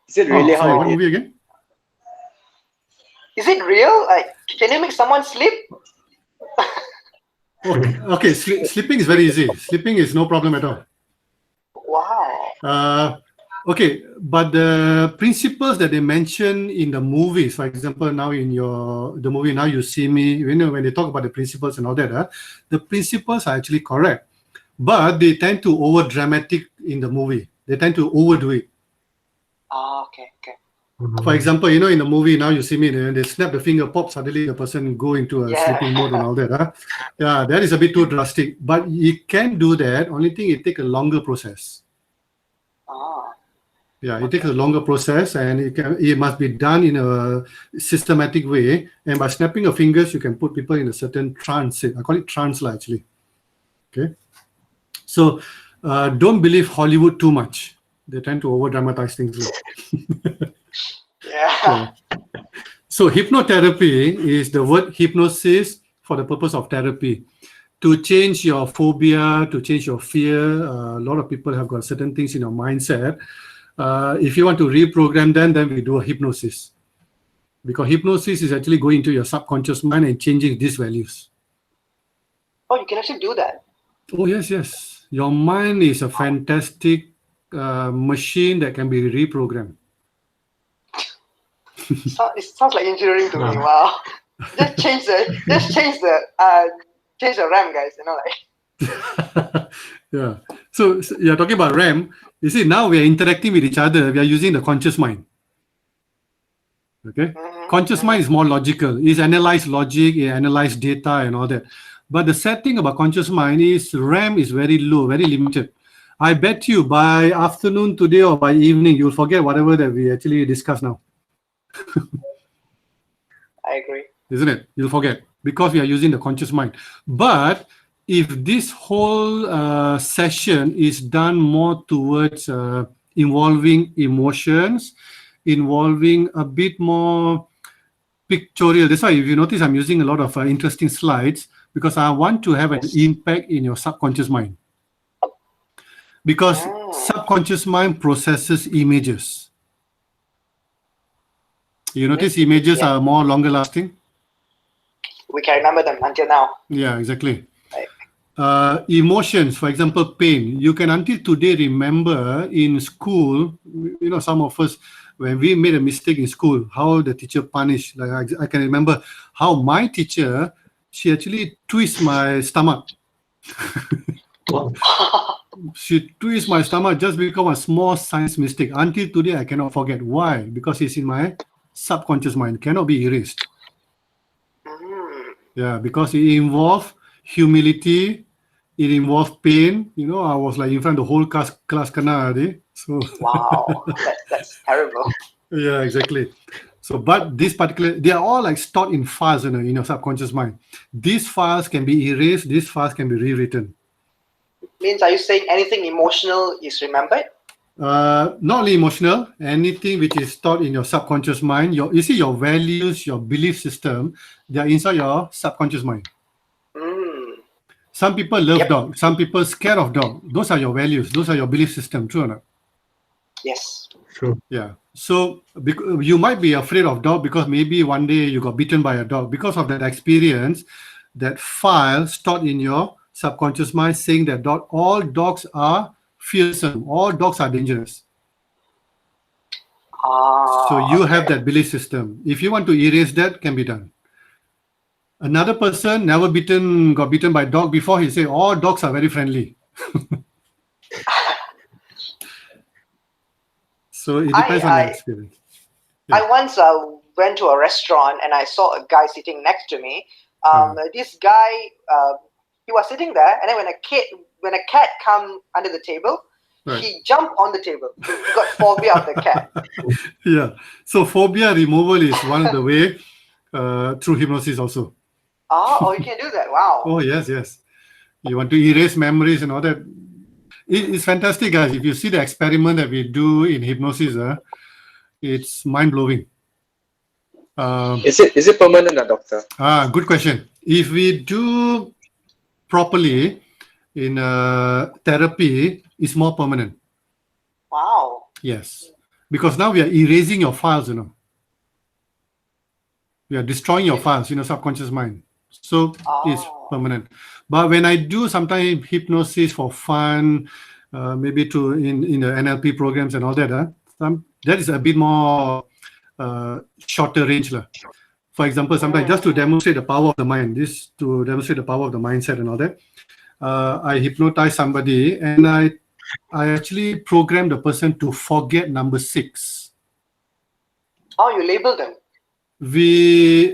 Is it really Sorry, what hard? movie again? Is it real? Like, can you make someone sleep? Okay. Sleeping is very easy. Sleeping is no problem at all. Wow. Okay, but the principles that they mention in the movies, for example, now in the movie Now You See Me, when they talk about the principles and all that, the principles are actually correct, but they tend to over dramatic in the movie. They tend to overdo it. Ah, okay. For example, in the movie Now You See Me, they snap the finger, pop, suddenly the person go into a sleeping mode and all that. Yeah, that is a bit too drastic, but you can do that. Only thing, it takes a longer process. Yeah, it takes a longer process, and it must be done in a systematic way. And by snapping your fingers, you can put people in a certain trance. I call it trance, actually. Okay. So don't believe Hollywood too much. They tend to over dramatize things. Yeah. So hypnotherapy is the word hypnosis for the purpose of therapy. To change your phobia, to change your fear. A lot of people have got certain things in your mindset. If you want to reprogram them, then we do a hypnosis. Because hypnosis is actually going into your subconscious mind and changing these values. Oh, you can actually do that. Oh, yes. Your mind is a fantastic machine that can be reprogrammed. It sounds like engineering to me. Wow. Just change the RAM, guys. Yeah. So you're talking about RAM. You see, now we are interacting with each other. We are using the conscious mind. Okay. Conscious mind is more logical. It's analyze logic, it analyze data and all that. But the sad thing about conscious mind is RAM is very low, very limited. I bet you by afternoon today or by evening, you'll forget whatever that we actually discussed now. I agree. Isn't it? You'll forget because we are using the conscious mind. But if this whole session is done more towards involving emotions, involving a bit more pictorial. That's why if you notice, I'm using a lot of interesting slides because I want to have an impact in your subconscious mind. Because subconscious mind processes images. You notice images are more longer lasting? We can remember them until now. Yeah, exactly. Emotions, for example, pain. You can until today remember in school, some of us, when we made a mistake in school, how the teacher punished. Like I can remember how my teacher, she actually twists my stomach. She twists my stomach just because of a small science mistake. Until today, I cannot forget. Why? Because it's in my subconscious mind. Cannot be erased. Yeah, because it involves humility, it involves pain. I was like in front of the whole class kena. So wow, that's terrible. Yeah, exactly. So, but this particular, they are all like stored in files in your subconscious mind. These files can be erased. These files can be rewritten. Means, are you saying anything emotional is remembered? Not only emotional, anything which is stored in your subconscious mind. You see your values, your belief system, they are inside your subconscious mind. Some people love dog. Some people scared of dog. Those are your values. Those are your belief system. True or not? Yes. True. Yeah. So you might be afraid of dog because maybe one day you got bitten by a dog. Because of that experience, that file stored in your subconscious mind saying that all dogs are fearsome. All dogs are dangerous. So you have that belief system. If you want to erase that, can be done. Another person got bitten by a dog before, he say all dogs are very friendly. So it depends on the experience. I once went to a restaurant and I saw a guy sitting next to me. This guy, he was sitting there, and then when a cat come under the table, Right. he jumped on the table. He got phobia of the cat. Yeah. So phobia removal is one of the way through hypnosis also. Oh, you can do that. Wow. Oh yes, yes. You want to erase memories and all that. It's fantastic, guys. If you see the experiment that we do in hypnosis, it's mind blowing. Is it permanent, doctor? Good question. If we do properly in therapy, it's more permanent. Wow. Yes, because now we are erasing your files. We are destroying your files, subconscious mind. So it's permanent. But when I do sometimes hypnosis for fun, maybe in the NLP programs and all that, that is a bit more shorter range. For example, sometimes just to demonstrate the power of the mind, to demonstrate the power of the mindset and all that, I hypnotize somebody and I actually program the person to forget number 6. Oh, you label them.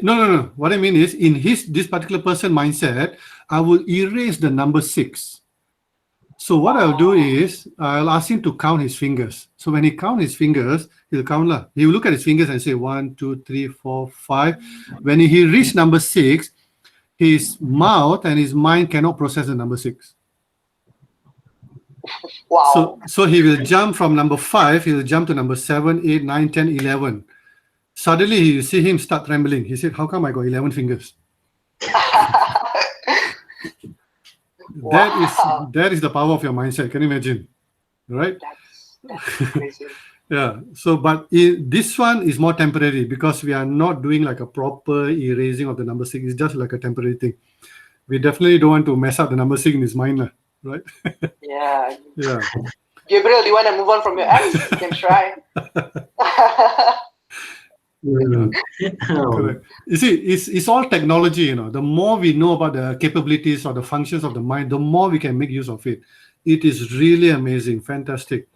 No. What I mean is, in this particular person mindset, I will erase the number 6. So what I'll do is I'll ask him to count his fingers. So when he count his fingers, he'll count. He will look at his fingers and say 1, 2, 3, 4, 5. When he reach number 6, his mouth and his mind cannot process the number 6. Wow. So he will jump from number 5, he will jump to number 7, 8, 9, 10, 11. Suddenly you see him start trembling. He said, how come I got 11 fingers? Wow. That is the power of your mindset. Can you imagine? Right? That's crazy. Yeah. So, but this one is more temporary because we are not doing like a proper erasing of the number 6. It's just like a temporary thing. We definitely don't want to mess up the number 6 in his mind, right? Yeah. Yeah. Gabriel, do you want to move on from your ex? You can try. Correct. You see, it's all technology, The more we know about the capabilities or the functions of the mind, the more we can make use of it. It is really amazing, fantastic.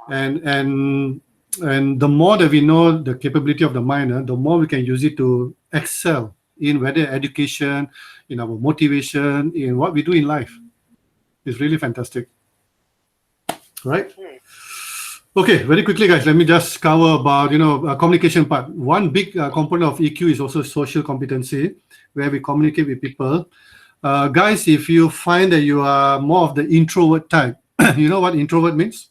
And the more that we know the capability of the mind, the more we can use it to excel in whether education, in our motivation, in what we do in life. It's really fantastic. Right? Okay, very quickly, guys, let me just cover about, communication part. One big component of EQ is also social competency, where we communicate with people. Guys, if you find that you are more of the introvert type, you know what introvert means?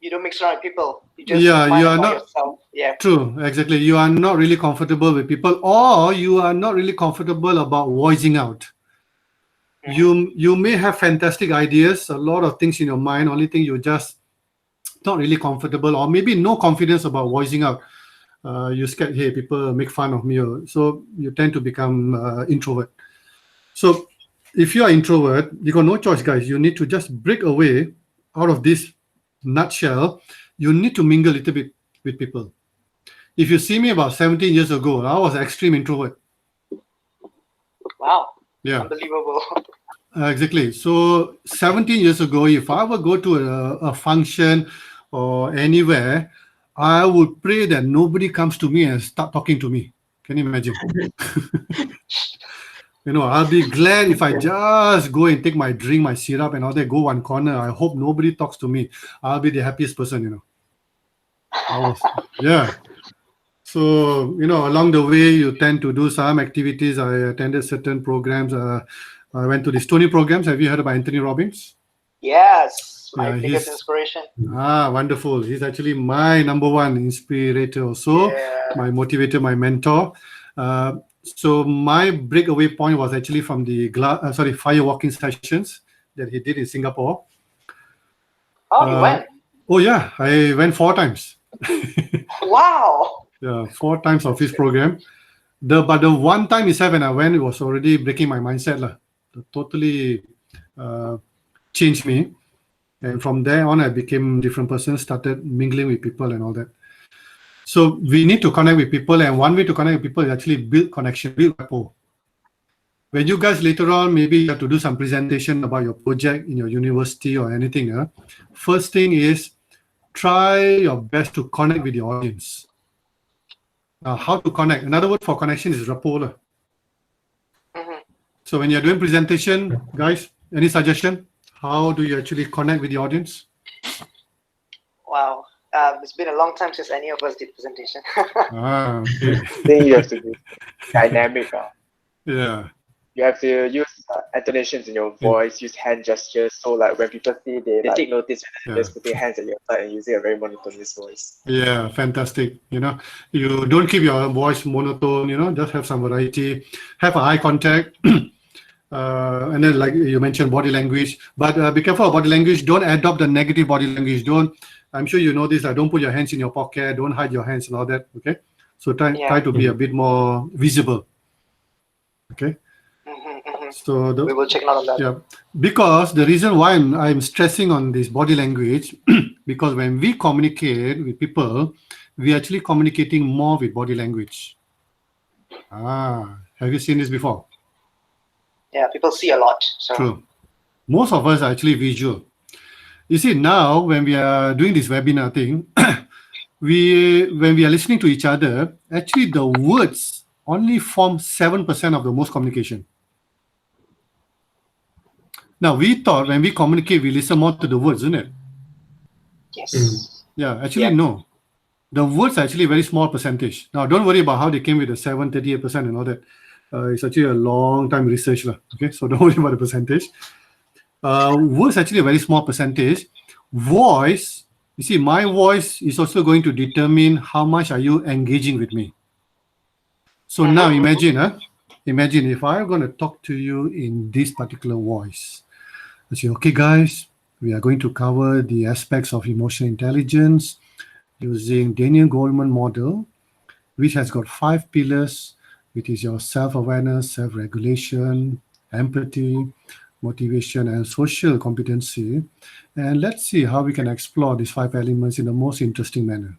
You don't mix around with people. You just Yeah, find you out are by not. yourself. Yeah. True, exactly. You are not really comfortable with people, or you are not really comfortable about voicing out. You may have fantastic ideas, a lot of things in your mind, only thing you're just not really comfortable, or maybe no confidence about voicing out. You're scared, hey, people make fun of me, so you tend to become introvert. So if you are introvert, you got no choice, guys. You need to just break away out of this nutshell. You need to mingle a little bit with people. If you see me about 17 years ago, I was an extreme introvert. Wow. Yeah. Unbelievable. Exactly. So 17 years ago, if I were go to a function or anywhere, I would pray that nobody comes to me and start talking to me. Can you imagine? I'll be glad if I just go and take my drink, my syrup and all that, go one corner. I hope nobody talks to me. I'll be the happiest person, Yeah. So, along the way, you tend to do some activities. I attended certain programs. I went to the Stony programs. Have you heard about Anthony Robbins? Yes. My Yeah, biggest inspiration. Wonderful. He's actually my number one inspirator also, my motivator, my mentor. So my breakaway point was actually from the fire walking sessions that he did in Singapore. Oh, you went? Oh yeah, I went 4 times. Wow. Yeah, 4 times of his program. But the one time itself when I went, it was already breaking my mindset. It totally changed me. And from there on, I became a different person, started mingling with people and all that. So we need to connect with people. And one way to connect with people is actually build connection, build rapport. When you guys later on, maybe you have to do some presentation about your project in your university or anything. First thing is try your best to connect with the audience. Now, how to connect? Another word for connection is rapport. Mhm. So when you're doing presentation, guys, any suggestion? How do you actually connect with the audience? Wow. It's been a long time since any of us did presentation. Okay. I think you have to be dynamic. Yeah. You have to use intonations in your voice, use hand gestures. So like when people see, they take notice when they're just putting hands at your side and using a very monotonous voice. Yeah, fantastic. You don't keep your voice monotone, just have some variety, have eye contact. And then, like you mentioned, body language. But be careful of body language. Don't adopt the negative body language. I'm sure you know this. Don't put your hands in your pocket. Don't hide your hands and all that. Okay. So try to be a bit more visible. Okay. So we will check note on that. yeah, because the reason why I'm stressing on this body language, because when we communicate with people, we're actually communicating more with body language. Have you seen this before? Yeah, people see a lot. So. True. Most of us are actually visual. You see, now when we are doing this webinar thing, when we are listening to each other, actually the words only form 7% of the most communication. Now, we thought when we communicate, we listen more to the words, isn't it? Yes. Yeah, actually, no. The words are actually a very small percentage. Now, don't worry about how they came with the 38% and all that. It's actually a long time research. Okay, so don't worry about the percentage. Words actually a very small percentage. Voice, you see, my voice is also going to determine how much are you engaging with me. So now imagine if I'm going to talk to you in this particular voice. I say, okay, guys, we are going to cover the aspects of emotional intelligence using Daniel Goleman model, which has got 5 pillars, which is your self-awareness, self-regulation, empathy, motivation, and social competency. And let's see how we can explore these 5 elements in the most interesting manner.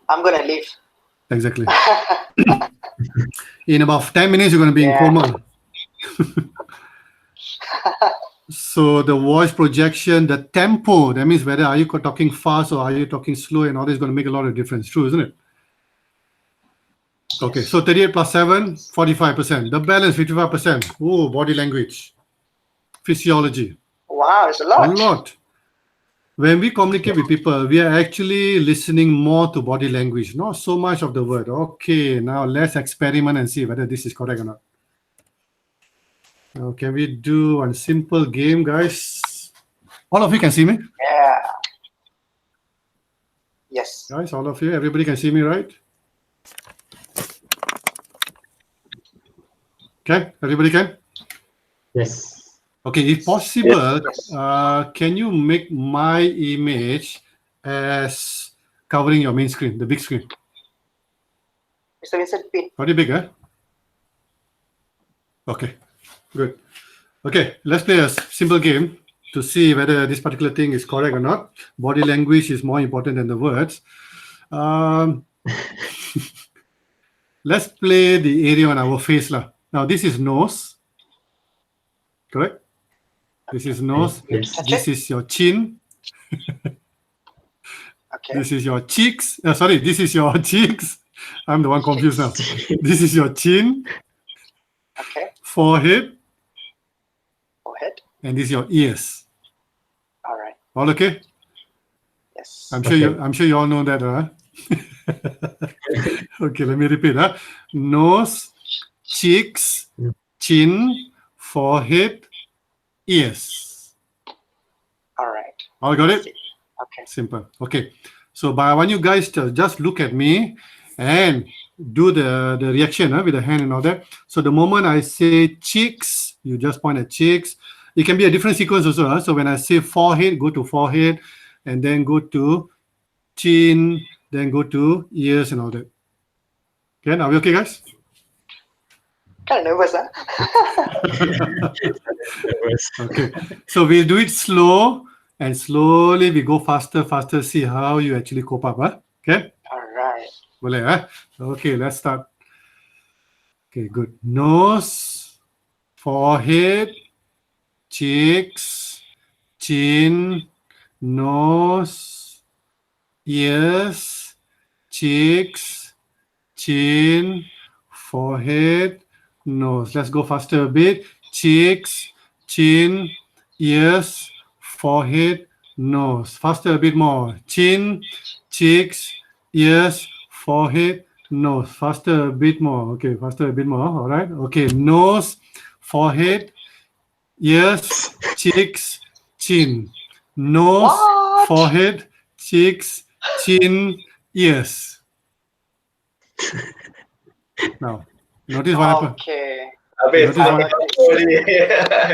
I'm going to leave. Exactly. In about 10 minutes, you're going to be in coma. So the voice projection, the tempo, that means whether are you talking fast or are you talking slow, and all this is going to make a lot of difference. True, isn't it? Okay, so 38 plus 7, 45%. The balance, 55%. Oh, body language, physiology. Wow, it's a lot. A lot. When we communicate with people, we are actually listening more to body language, not so much of the word. Okay, now let's experiment and see whether this is correct or not. Now, can we do a simple game, guys? All of you can see me? Yeah. Yes. Guys, all of you, everybody can see me, right? Okay, everybody can? Yes. Okay, if possible, can you make my image as covering your main screen, the big screen? Mr. Vincent, pin. Very big, eh? Okay, good. Okay, let's play a simple game to see whether this particular thing is correct or not. Body language is more important than the words. Let's play the area on our face. Now, this is nose, correct? This is nose. Yes. This is your chin. Okay. This is your cheeks. Sorry, this is your cheeks. I'm the one confused now. This is your chin. Okay. Forehead. Forehead. And this is your ears. All right. All okay? Yes. I'm sure you all know that, huh? Okay, let me repeat. Nose, cheeks, chin, forehead, ears. All right. All got it? Okay. Simple. Okay. So, but I want you guys to just look at me and do the reaction with the hand and all that. So the moment I say cheeks, you just point at cheeks. It can be a different sequence also. So when I say forehead, go to forehead, and then go to chin, then go to ears and all that. Okay, are we okay, guys? Kind of nervous, huh? Okay. So we'll do it slow, and slowly we go faster, see how you actually cope up. Okay? All right. Boleh, Okay, let's start. Okay, good. Nose, forehead, cheeks, chin, nose, ears, cheeks, chin, forehead, nose. Let's go faster a bit. Cheeks, chin, ears, forehead, nose. Faster a bit more. Chin, cheeks, ears, forehead, nose. Faster a bit more. Okay, faster a bit more. All right. Okay, nose, forehead, ears, cheeks, chin. Nose, What? forehead, cheeks, chin, ears. Now, notice what happened. Okay. Habis, Notice what- follow dia.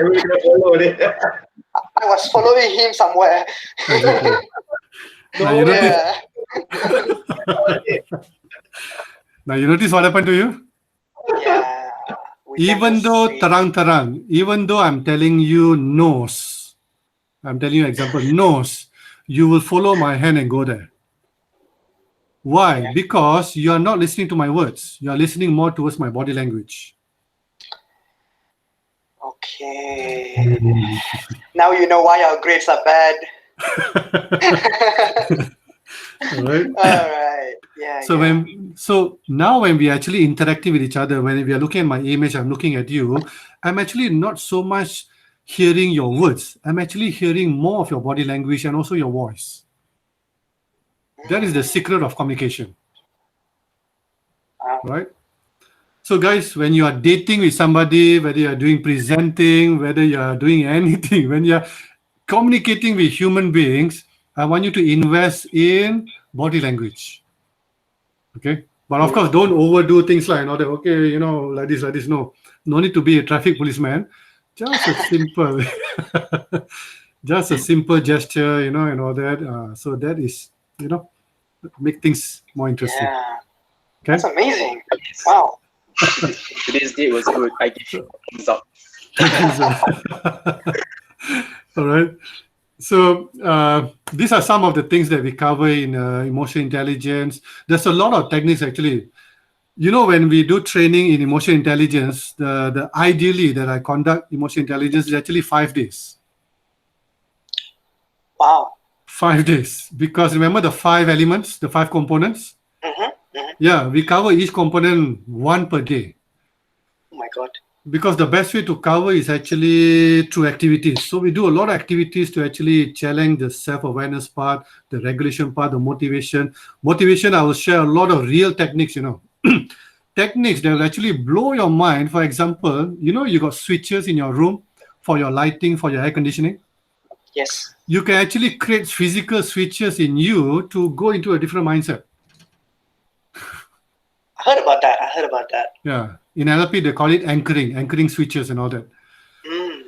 We kena follow dia. I was following him somewhere. Exactly. Now you notice. Yeah. Now you notice what happened to you. Yeah. We Even never though see. terang-terang, even though I'm telling you nose, I'm telling you example nose, you will follow my hand and go there. Why? Because you are not listening to my words. You are listening more towards my body language. Okay. Now you know why our grades are bad. All right. All right. Yeah. So yeah. so now when we actually interacting with each other, when we are looking at my image, I'm looking at you, I'm actually not so much hearing your words. I'm actually hearing more of your body language and also your voice. That is the secret of communication. Wow. Right? So guys, when you are dating with somebody, whether you are doing presenting, whether you are doing anything, when you are communicating with human beings, I want you to invest in body language. Okay? But of course, don't overdo things like, okay, like this. No need to be a traffic policeman. Just a simple, just a simple gesture, and all that. So that is, make things more interesting. Yeah. Okay? That's amazing. Wow. Today's date was good. I give you a thumbs up. All right. So these are some of the things that we cover in emotional intelligence. There's a lot of techniques actually. When we do training in emotional intelligence, the ideally that I conduct emotional intelligence is actually 5 days. Wow. 5 days. Because remember the 5 elements, the 5 components? Yeah, we cover each component 1 per day. Oh my God. Because the best way to cover is actually through activities. So we do a lot of activities to actually challenge the self-awareness part, the regulation part, the motivation. Motivation, I will share a lot of real techniques, techniques that will actually blow your mind. For example, you got switches in your room for your lighting, for your air conditioning. Yes. You can actually create physical switches in you to go into a different mindset. I heard about that. Yeah. In NLP, they call it anchoring switches and all that.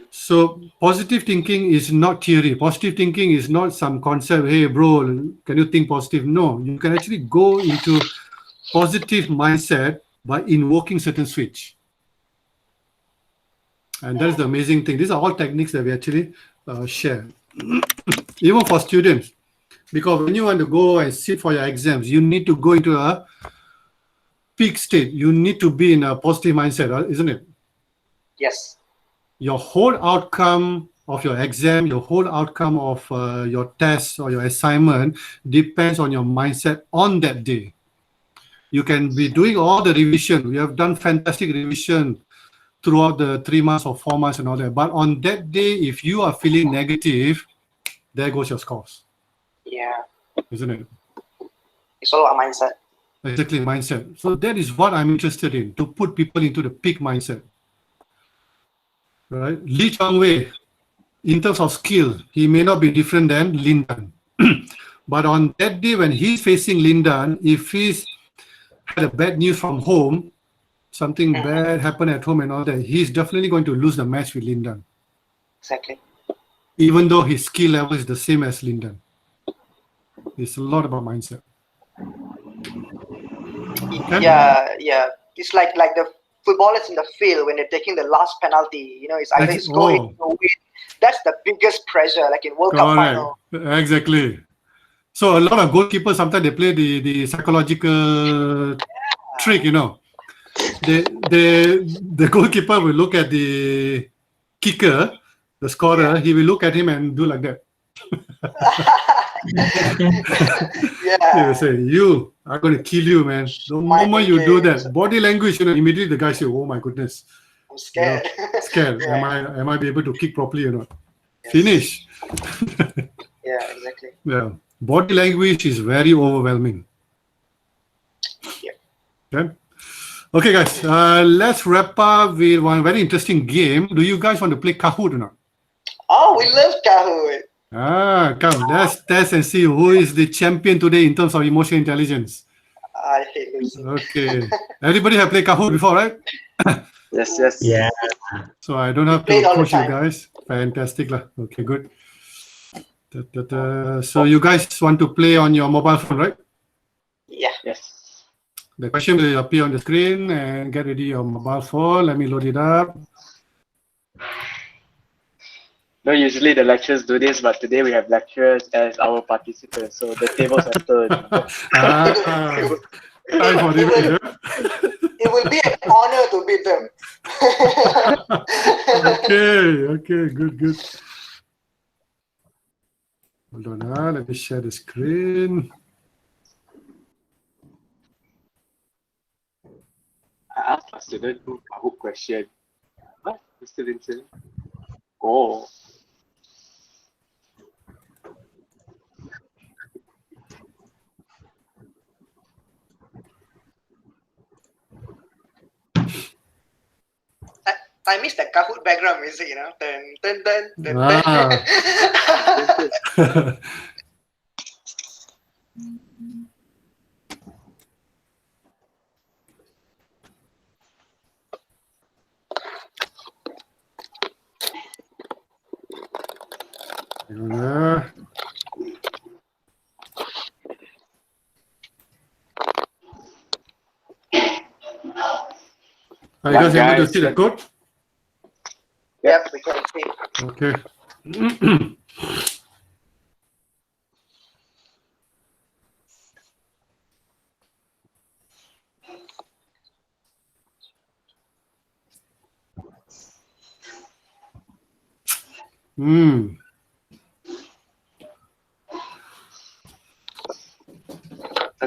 So positive thinking is not theory. Positive thinking is not some concept. Hey, bro, can you think positive? No, you can actually go into positive mindset by invoking certain switch. And that is the amazing thing. These are all techniques that we actually share. Even for students. Because when you want to go and sit for your exams, you need to go into a peak state. You need to be in a positive mindset, isn't it? Yes. Your whole outcome of your exam, your whole outcome of your test or your assignment depends on your mindset on that day. You can be doing all the revision. We have done fantastic revision throughout the 3 months or 4 months and all that. But on that day, if you are feeling negative, there goes your scores. Yeah. Isn't it? It's all about mindset. Exactly, mindset. So that is what I'm interested in, to put people into the peak mindset. Right? Lee Chong-wei, in terms of skill, he may not be different than Lin Dan. But on that day when he's facing Lin Dan, if he's had a bad news from home, something bad happened at home and all that, he's definitely going to lose the match with Lin Dan. Exactly. Even though his skill level is the same as Lin Dan. It's a lot about mindset. Okay? Yeah. It's like the footballers in the field when they're taking the last penalty. It's either it's go in or win. That's the biggest pressure, like in World Cup final. Exactly. So a lot of goalkeepers sometimes they play the psychological trick. The goalkeeper will look at the kicker, the scorer. He will look at him and do like that. They say, I'm going to kill you, man. The Mind moment you do games. that, body language, immediately the guy say, oh my goodness. I'm scared. Scared. Yeah. Am I be able to kick properly or not? Yes. Finish. Yeah, exactly. Yeah. Body language is very overwhelming. Yep. Okay. Okay, guys. Let's wrap up with one very interesting game. Do you guys want to play Kahoot or not? Oh, we love Kahoot. Come. Let's test and see who is the champion today in terms of emotional intelligence. I hate losing. Okay. Everybody have played Kahoot before, right? Yes. Yeah. So I don't have played to all the coach you time. guys. Fantastic lah. Okay, good. So you guys want to play on your mobile phone, right? Yeah. Yes. The question will appear on the screen, and get ready your mobile phone. Let me load it up. No, usually the lecturers do this, but today we have lecturers as our participants, so the tables have turned. Time for revenge, huh? It will be an honor to beat them. Okay, good. Hold on, let me share the screen. I asked my student a Kahoot question. What, Mr. Vincent? Oh. I miss the Kahoot background music, Dun, dun, dun, dun, dun. Are you guys able to see the code? Yep, we can see. Okay.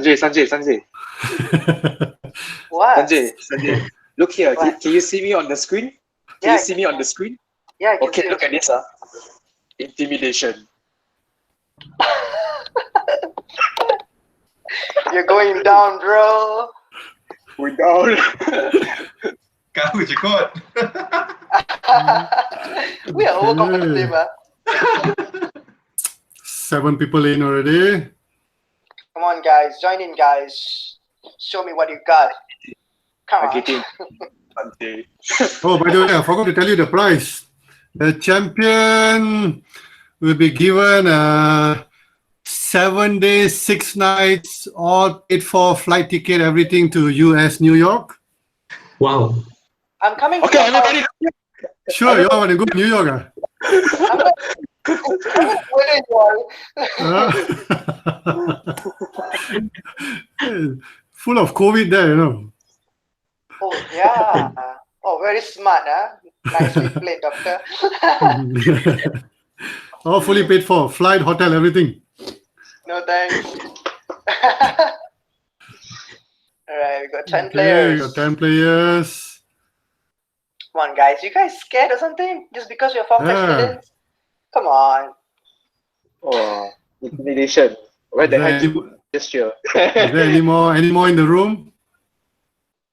Sanjay. What? Sanjay. Look here. What? Can you see me on the screen? Can you see me on the screen? Yeah, I can Okay, see look at this. Intimidation. You're going down, bro. We're down. Kahoot je kot. We are overcompetitive, huh? 7 people in already. Come on, guys. Join in, guys. Show me what you got. Come on. Sanjay. Oh, by the way, I forgot to tell you the prize. The champion will be given 7 days, 6 nights, all paid for, flight ticket, everything to US, New York. Wow. I'm coming. Okay, everybody. Sure, you want to go to New York? Full of COVID there, Oh, yeah. Oh, very smart, huh? Nicely played, doctor. All fully paid for, flight, hotel, everything. No thanks. Alright, we got 10 Okay, players. you got 10 players. Come on, guys. You guys scared or something? Just because you're form students? Come on. Oh, intimidation. Where the heck is gesture? Is there any more in the room?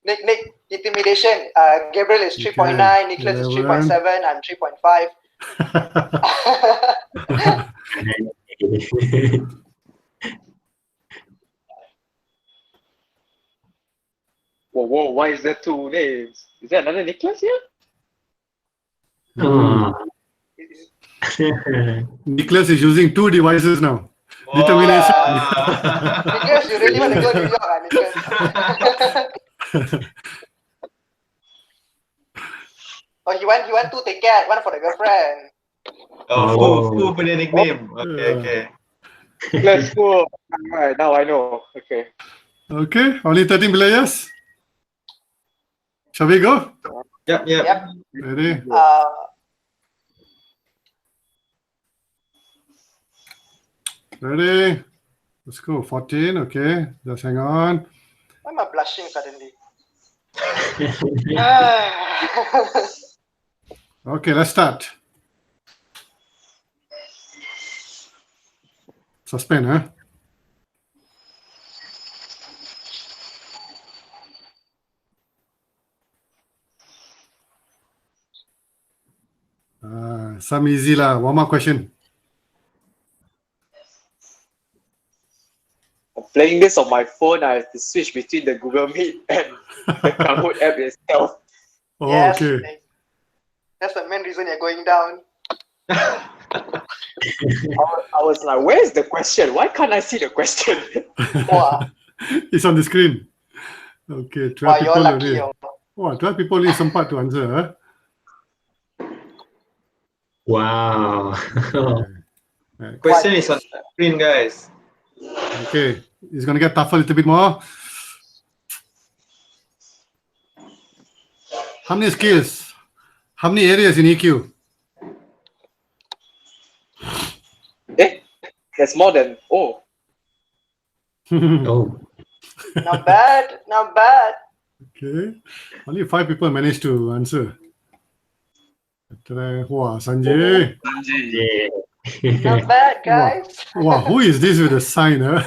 Nick, intimidation. Gabriel is 3.9, Nicholas is 3.7, I'm 3.5. Whoa, why is there 2 names? Is there another Nicholas here? Nicholas is using 2 devices now. Determination. Nicholas, you really want to go to New York, Nicholas? Oh, he went to take care, one for the girlfriend. Oh, Fu punya nickname. Okay. Let's go. Alright, now I know. Okay. Okay, only 13 players. Shall we go? Yep. Ready? Ready? Let's go. 14. Okay. Just hang on. Why am I blushing suddenly? Okay, let's start. Suspend, huh? Some easy lah. One more question. I'm playing this on my phone. I have to switch between the Google Meet and the Kahoot app itself. Oh, Yes, okay. that's the main reason you're going down. I was like, where's the question? Why can't I see the question? Wow, It's on the screen. Okay, 12 wow, people you're lucky. only. Wow, 12 people only sempat to answer. Huh? Wow. Right. Question is on the screen, guys. Okay, it's gonna get tougher a little bit more. How many skills? How many areas in EQ? There's more than Oh. Not bad, not bad. Okay, only 5 people managed to answer. Wow, Sanjay. Yeah. Not bad, guys. Wow, who is this with a sign? Huh?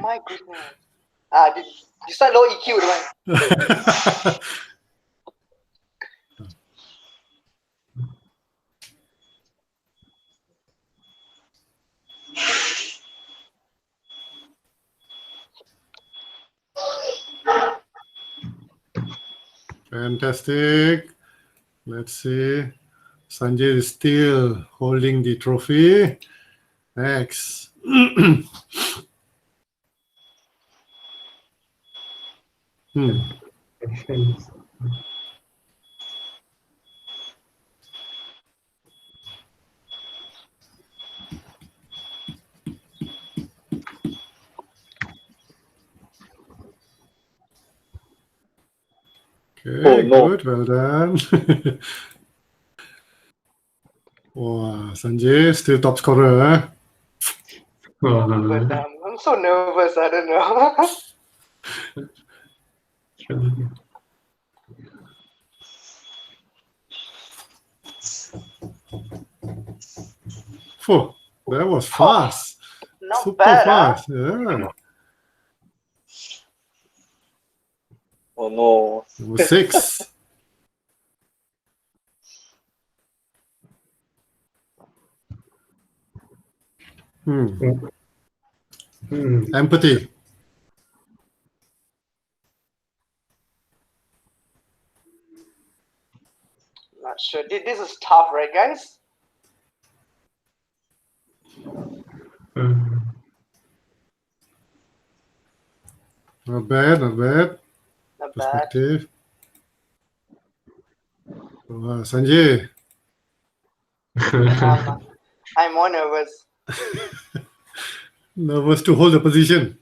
My goodness. You start low EQ, right? Fantastic. Let's see. Sanjay is still holding the trophy. Next. Okay, Oh, no. good. Well done. Wow, Sanjay still top scorer. Huh? But I'm so nervous, I don't know. Phew, that was fast. Not Super bad, fast. Yeah. Oh no. Number 6. Empathy. Not sure. This is tough, right, guys? Not bad, not bad. Not bad. Perspective. Wow, Sanjay. I'm more nervous. Nervous to hold the position.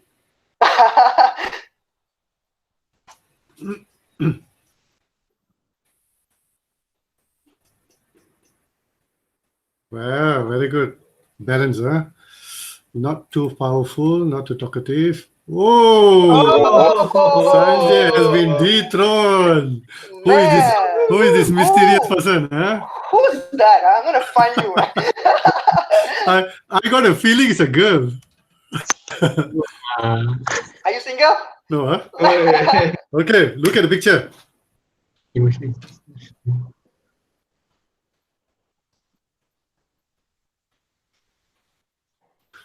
Wow, very good. Balance, huh? Not too powerful, not too talkative. Whoa! Sanjay has been dethroned. Who is this mysterious person? Huh? Who's that? I'm gonna find you. I got a feeling it's a girl. Are you single? No, huh? Okay, look at the picture.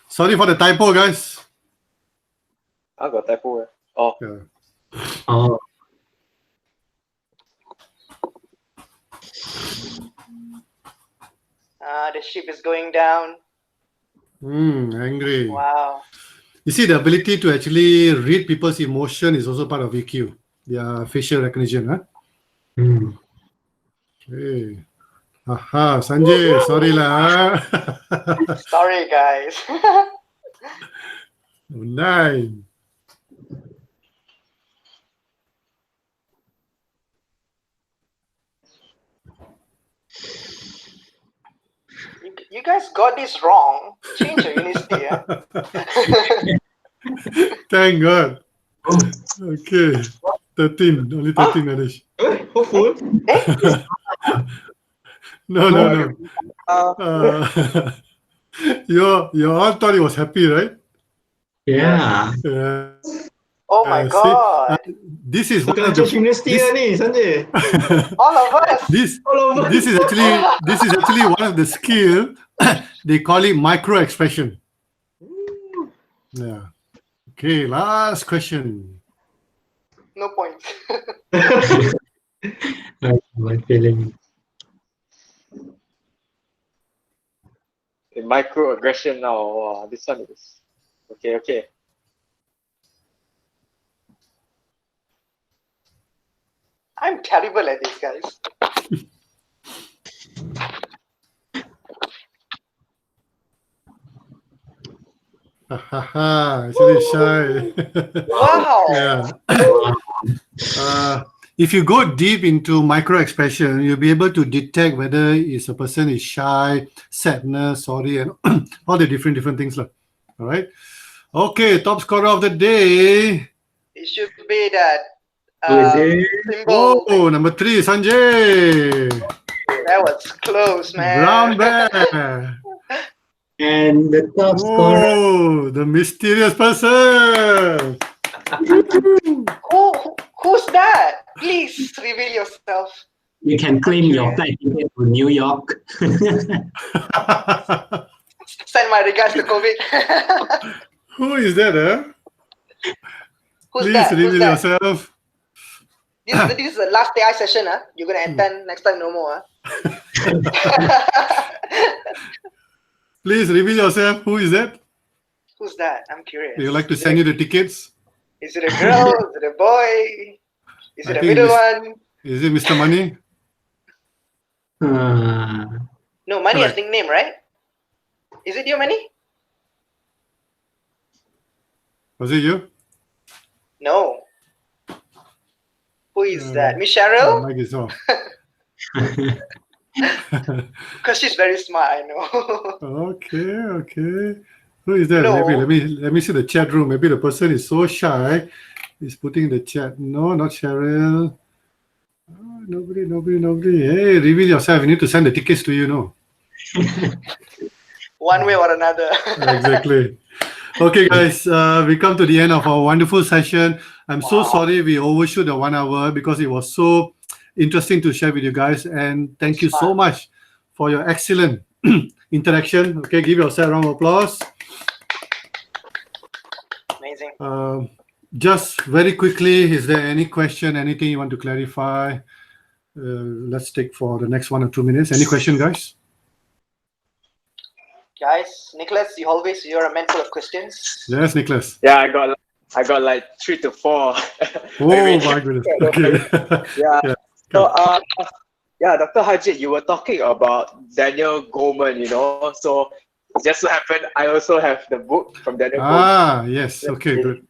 Sorry for the typo, guys. I got typo. Oh. Yeah. Oh. The ship is going down. Angry. Wow. You see, the ability to actually read people's emotion is also part of EQ. Their facial recognition, huh? Okay. Aha, Sanjay, sorry lah. Sorry, guys. 9. You guys got this wrong. Change your university, yeah. Thank God. Okay. 13. Only 13, Manish. Hopeful. No, no, no. Uh, You all thought he was happy, right? Yeah. Yeah. Oh my See, God. this is one of Kanchan University this, ni, Sanjay. All of us. this All of us. this is actually one of the skill. They call it micro expression. Yeah. Okay, last question. No points. My feeling. the microaggression now. Wow, this one is okay. I'm terrible at this, guys. Actually shy. Wow. Yeah. If you go deep into micro expression, you'll be able to detect whether a person is shy, sadness, sorry, and all the different things. All right. Okay, top scorer of the day. It should be that Who is it? symbol. Oh, number 3, Sanjay. That was close, man. Brown bear. And the top scorer. Oh, the mysterious person. Who's that? Please reveal yourself. You can claim your flight ticket to New York. Send my regards to COVID. Who is that, Who's Please that? reveal yourself. This is the last AI session, huh? You're gonna attend next time, no more, huh? Please reveal yourself. Who is that? Who's that? I'm curious. They would like to send you the tickets. Is it a girl? Is it a boy? Is I it a think middle one? Is it Mr. Money? No, Money has Correct. nickname, right? Is it your Money? Was it you? No. Who is that? Miss Oh, Cheryl? mic is off. Because she's very smart, I know. Okay. Who is that? No. Maybe let me see the chat room. Maybe the person is so shy. He's putting in the chat. No, not Cheryl. Oh, nobody. Hey, reveal yourself. We need to send the tickets to you, no? One way or another. Exactly. Okay, guys, we come to the end of our wonderful session. I'm so sorry we overshoot the 1 hour because it was so interesting to share with you guys. And thank you so much for your excellent interaction. Okay, give yourself a round of applause. Amazing. Just very quickly, is there any question, anything you want to clarify? Let's take for the next 1 or 2 minutes. Any question, guys? Guys, Nicholas, you're a man full of questions. Yes, Nicholas. Yeah, I got like 3 to 4. Oh my goodness. Okay. Yeah. So, Dr. Harjit, you were talking about Daniel Goleman, So, just so happened, I also have the book from Daniel Goleman. Yes. Okay, good.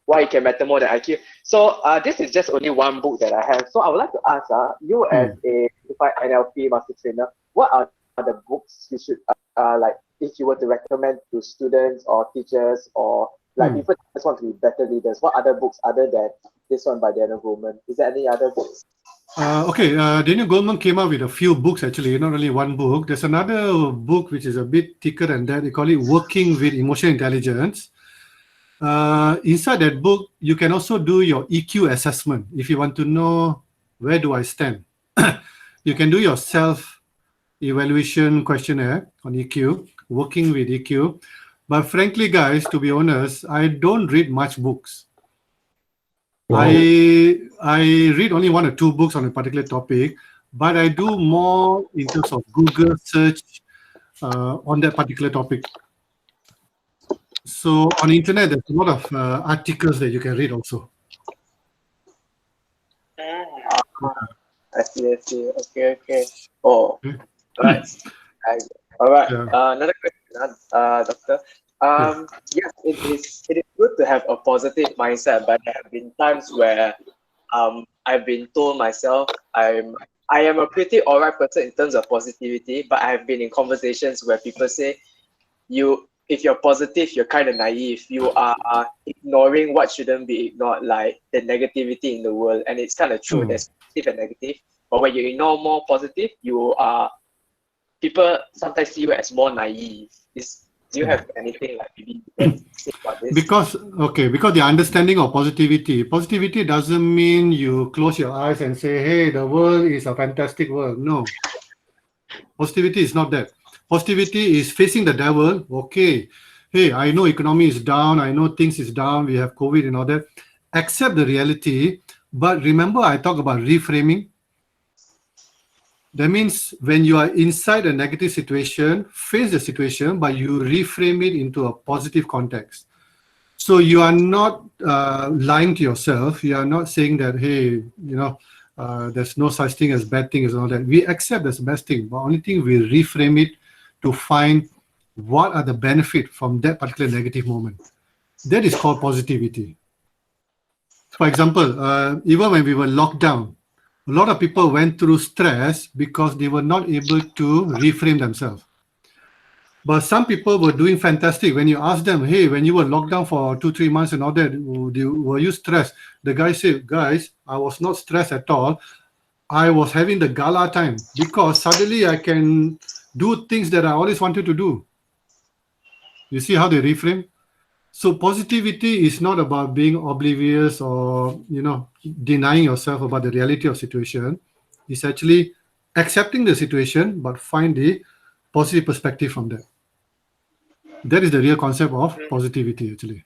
Why You Can Matter More Than IQ. So, this is just only one book that I have. So, I would like to ask you, as a certified NLP master trainer, what are the books you should like, if you were to recommend to students or teachers or like people that just want to be better leaders? What other books other than this one by Daniel Goleman? Is there any other books? Daniel Goleman came out with a few books, actually, not only one book. There's another book which is a bit thicker than that. They call it Working with Emotional Intelligence. Inside that book, you can also do your EQ assessment. If you want to know where do I stand, you can do your self-evaluation questionnaire on EQ, working with EQ. But frankly, guys, to be honest, I don't read much books. Wow. I read only 1 or 2 books on a particular topic, but I do more in terms of Google search on that particular topic. So on the internet, there's a lot of articles that you can read also. I see. Okay. Oh, nice. All right. Yeah. Another question, Doctor. Yes, it is good to have a positive mindset, but there have been times where I've been told myself I am a pretty alright person in terms of positivity, but I have been in conversations where people say if you're positive, you're kind of naive. You are ignoring what shouldn't be ignored, like the negativity in the world. And it's kind of true. There's positive and negative. But when you ignore more positive, people sometimes see you as more naive. Do you have anything like maybe you can say about this? Because the understanding of positivity doesn't mean you close your eyes and say, hey, the world is a fantastic world. No. Positivity is not that. Positivity is facing the devil. Okay, hey, I know economy is down. I know things is down. We have COVID and all that. Accept the reality. But remember, I talk about reframing. That means when you are inside a negative situation, face the situation, but you reframe it into a positive context. So you are not lying to yourself. You are not saying that, hey, there's no such thing as bad things and all that. We accept that's the best thing, but only thing we reframe it to find what are the benefits from that particular negative moment. That is called positivity. For example, even when we were locked down, a lot of people went through stress because they were not able to reframe themselves. But some people were doing fantastic. When you ask them, hey, when you were locked down for 2-3 months and all that, were you stressed? The guy said, guys, I was not stressed at all. I was having the gala time because suddenly I can do things that I always wanted to do. You see how they reframe? So positivity is not about being oblivious or, denying yourself about the reality of situation. It's actually accepting the situation, but find the positive perspective from that. That is the real concept of positivity, actually.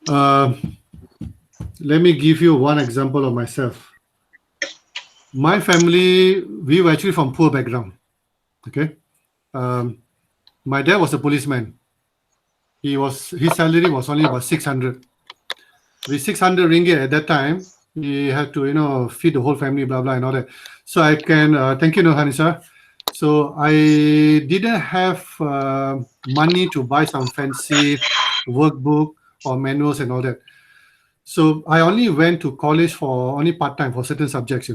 Let me give you one example of myself. My family, we were actually from poor background. Okay. My dad was a policeman. His salary was only about 600. With 600 ringgit at that time, he had to, feed the whole family, blah, blah, and all that. So I can, thank you, Hanisa. So I didn't have money to buy some fancy workbook or manuals and all that. So I only went to college for only part-time for certain subjects,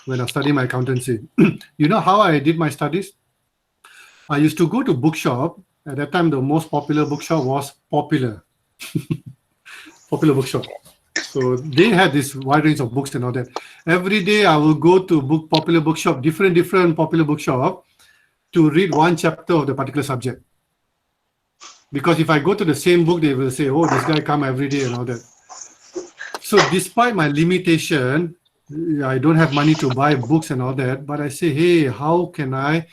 when I was studying my accountancy. You know how I did my studies? I used to go to bookshop. At that time, the most popular bookshop was Popular. Popular bookshop. So they had this wide range of books and all that. Every day I will go to popular bookshop, different popular bookshop, to read one chapter of the particular subject. Because if I go to the same book, they will say, oh, this guy come every day and all that. So despite my limitation, I don't have money to buy books and all that, but I say, hey, how can I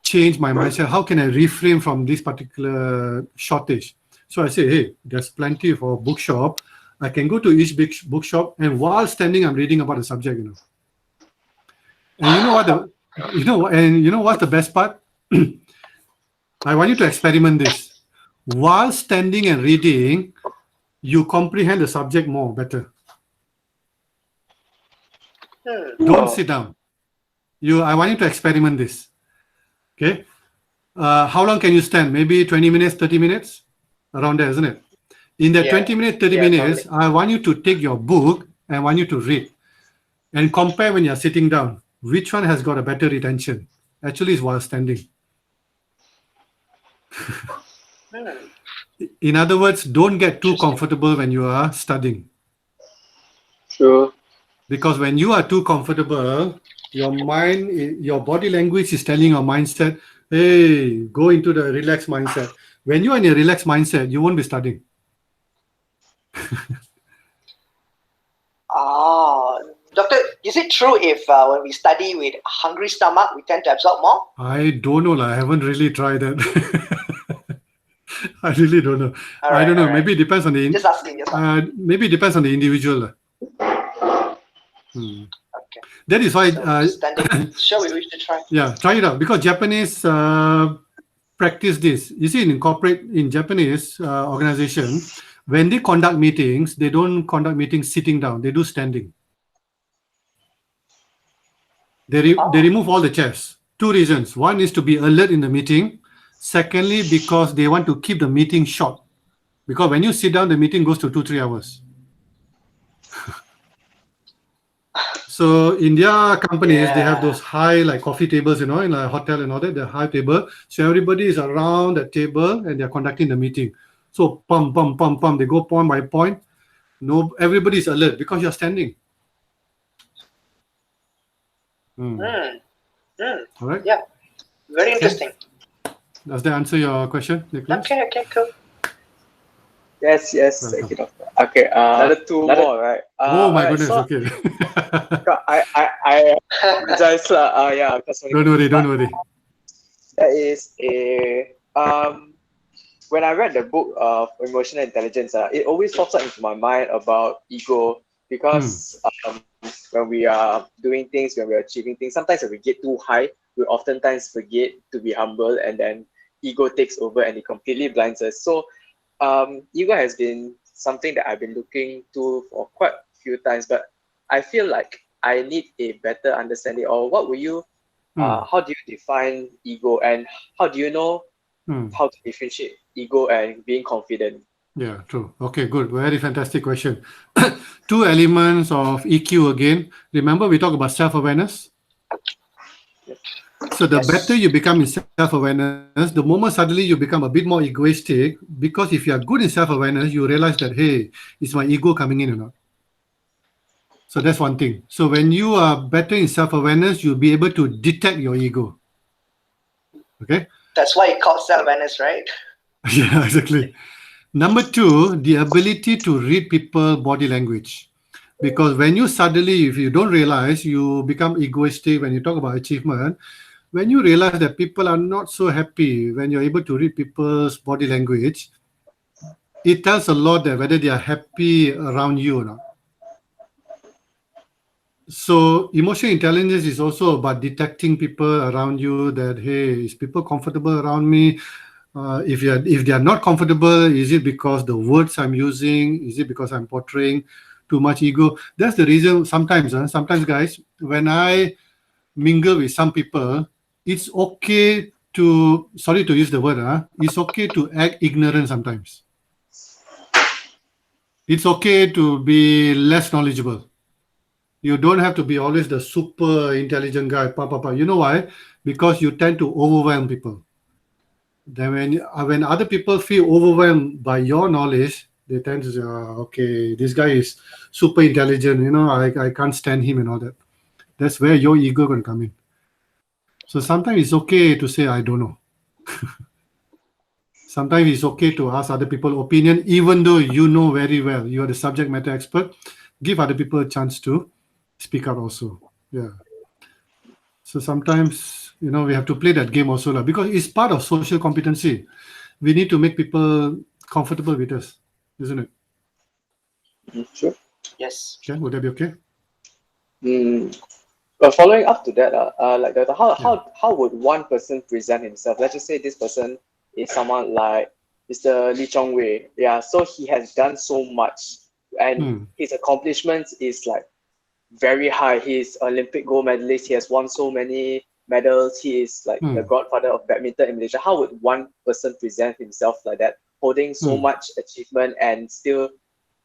change my mindset? How can I reframe from this particular shortage? So I say, hey, there's plenty for bookshop. I can go to each big bookshop, and while standing, I'm reading about the subject, And you know what's the best part? I want you to experiment this. While standing and reading, you comprehend the subject better. Don't sit down. I want you to experiment this. Okay. How long can you stand? Maybe 20 minutes, 30 minutes? Around there, isn't it? In that 20 minutes, 30 minutes, totally. I want you to take your book and I want you to read and compare when you're sitting down. Which one has got a better retention? Actually, it's while standing. In other words, don't get too comfortable when you are studying. True. Because when you are too comfortable, your mind, your body language is telling your mindset, hey, go into the relaxed mindset. When you are in a relaxed mindset, you won't be studying. Doctor, is it true if when we study with hungry stomach, we tend to absorb more? I don't know. I haven't really tried that. I really don't know. I don't know. Maybe it depends on the. Just asking. Maybe it depends on the individual. Okay. That is why. Sure, we wish to try. Yeah, try it out because Japanese practice this. You see, in Japanese organization, when they conduct meetings, they don't conduct meetings sitting down. They do standing. They remove all the chairs. 2 reasons. One is to be alert in the meeting. Secondly, because they want to keep the meeting short. Because when you sit down, the meeting goes to 2-3 hours. So in their companies, they have Yeah. those high like coffee tables, in a hotel and all that, the high table. So everybody is around that table and they're conducting the meeting. So pum, they go point by point. No, everybody is alert because you're standing. Mm. Mm. All right. Yeah. Very interesting. Does that answer your question, Nicholas? Okay, cool. Yes, Welcome. thank you, doctor. Okay, Another two more, right? Oh my alright, goodness. so Okay. I apologize lah. Yeah, because Don't worry. there is a when I read the book of emotional intelligence, it always pops up into my mind about ego because when we are doing things, when we are achieving things, sometimes when we get too high, we oftentimes forget to be humble, and then ego takes over and it completely blinds us. So ego has been something that I've been looking to for quite a few times, but I feel like I need a better understanding. Or what will you? How do you define ego, and how do you know how to differentiate ego and being confident? Yeah, true. Okay, good. Very fantastic question. Two elements of EQ again. Remember, we talked about self-awareness. So the better you become in self-awareness, the moment suddenly you become a bit more egoistic, because if you are good in self-awareness, you realize that, hey, is my ego coming in or not? So that's one thing. So when you are better in self-awareness, you'll be able to detect your ego. Okay? That's why it called self-awareness, right? Yeah, exactly. Number two, the ability to read people body language. Because when you suddenly, if you don't realize, you become egoistic when you talk about achievement. When you realize that people are not so happy, when you're able to read people's body language, it tells a lot that whether they are happy around you or not. So emotional intelligence is also about detecting people around you, that hey, is people comfortable around me? If they are not comfortable, is it because the words I'm using? Is it because I'm portraying too much ego? That's the reason. Sometimes guys, when I mingle with some people, it's okay to, sorry to use the word, it's okay to act ignorant sometimes. It's okay to be less knowledgeable. You don't have to be always the super intelligent guy. You know why? Because you tend to overwhelm people. Then when other people feel overwhelmed by your knowledge, they tend to say, okay, this guy is super intelligent, I can't stand him and all that. That's where your ego can come in. So sometimes it's okay to say, I don't know. Sometimes it's okay to ask other people opinion, even though you know very well, you are the subject matter expert. Give other people a chance to speak out also. Yeah. So sometimes, we have to play that game also, because it's part of social competency. We need to make people comfortable with us, isn't it? Sure. Yes. Okay, would that be okay? Following up to that, like how would one person present himself? Let's just say this person is someone like Mr. Lee Chong Wei. Yeah, so he has done so much, and his accomplishments is like very high. He's Olympic gold medalist. He has won so many medals. He is like the godfather of badminton in Malaysia. How would one person present himself like that, holding so much achievement and still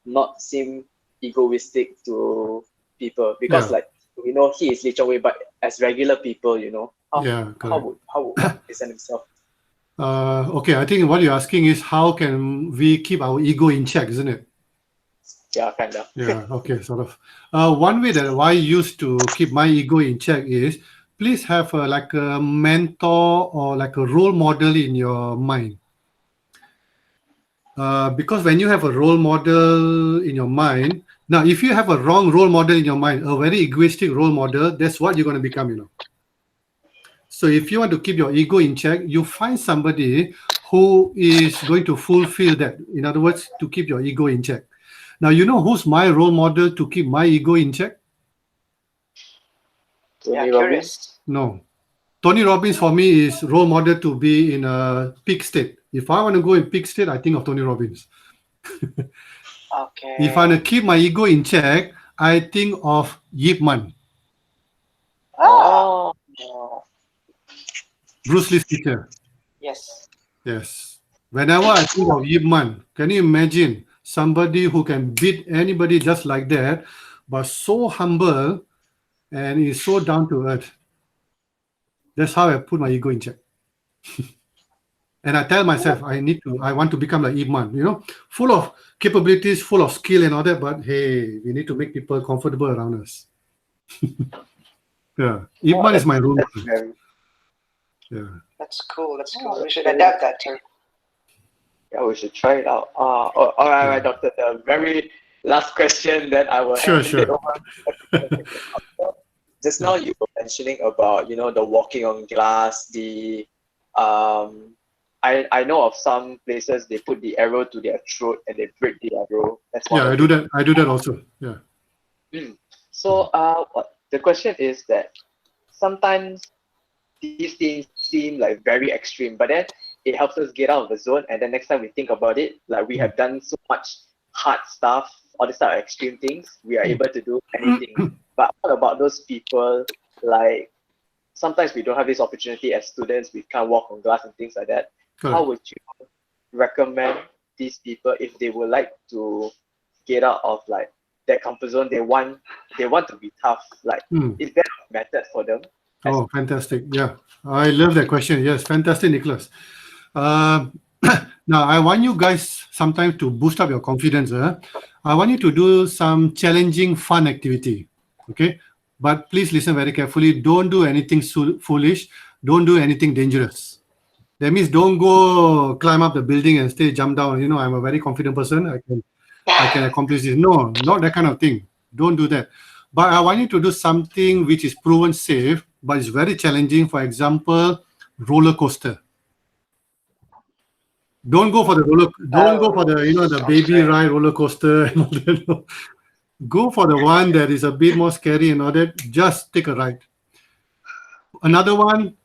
not seem egoistic to people? Because like we know he is Lee Chong Wei, but as regular people, how would one present himself? Okay, I think what you're asking is how can we keep our ego in check, isn't it? Yeah, kind of. Yeah, okay, sort of. One way that I used to keep my ego in check is please have like a mentor or like a role model in your mind. Because when you have a role model in your mind, now if you have a wrong role model in your mind, a very egoistic role model, that's what you're going to become. So if you want to keep your ego in check, you find somebody who is going to fulfill that. In other words, to keep your ego in check. Now, you know who's my role model to keep my ego in check? Yeah, curious. No. Tony Robbins for me is role model to be in a peak state. If I want to go in peak state, I think of Tony Robbins. Okay. If I want to keep my ego in check, I think of Yip Man, Oh. Bruce Lee's teacher. Yes. Yes. Whenever I think of Yip Man, can you imagine somebody who can beat anybody just like that, but so humble and he's so down to earth. That's how I put my ego in check. And I tell myself, I want to become like Ip Man, full of capabilities, full of skill and all that, but hey, we need to make people comfortable around us. Yeah. Ip Man is my role model. Yeah. That's cool. That's cool. We should adapt that too. Yeah, we should try it out. All right, Doctor. The very last question that I will hand it over. Just now you were mentioning about the walking on glass. The I know of some places they put the arrow to their throat and they break the arrow. That's one. Yeah, I do that. I do that also. Yeah. So the question is that sometimes these things seem like very extreme, but then it helps us get out of the zone, and then next time we think about it, like we have done so much hard stuff, all these type of extreme things, we are able to do anything. But what about those people, like sometimes we don't have this opportunity as students, we can't walk on glass and things like that. Correct. How would you recommend these people if they would like to get out of like that comfort zone? They want to be tough. Like, is there a method for them? Oh, fantastic. Yeah, I love that question. Yes, fantastic, Nicholas. Now, I want you guys sometimes to boost up your confidence. I want you to do some challenging, fun activity. Okay? But please listen very carefully. Don't do anything foolish. Don't do anything dangerous. That means don't go climb up the building and jump down. I'm a very confident person. I can accomplish this. No, not that kind of thing. Don't do that. But I want you to do something which is proven safe, but it's very challenging. For example, roller coaster. Don't go for the the baby ride roller coaster and all that. No. Go for the one that is a bit more scary and all that. Just take a ride. Another one,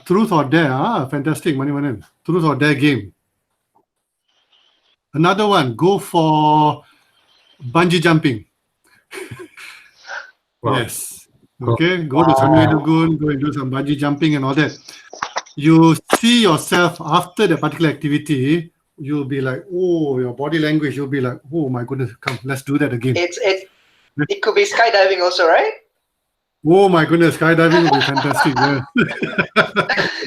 truth or dare. Fantastic, Manivanan. Truth or dare game. Another one, go for bungee jumping. Wow. Yes. Okay, go to Sunway Lagoon, go and do some bungee jumping and all that. You see yourself after the particular activity, you'll be like, oh, your body language, you'll be like, oh my goodness, come, let's do that again. It could be skydiving also, right? Oh my goodness, skydiving would be fantastic. Yeah.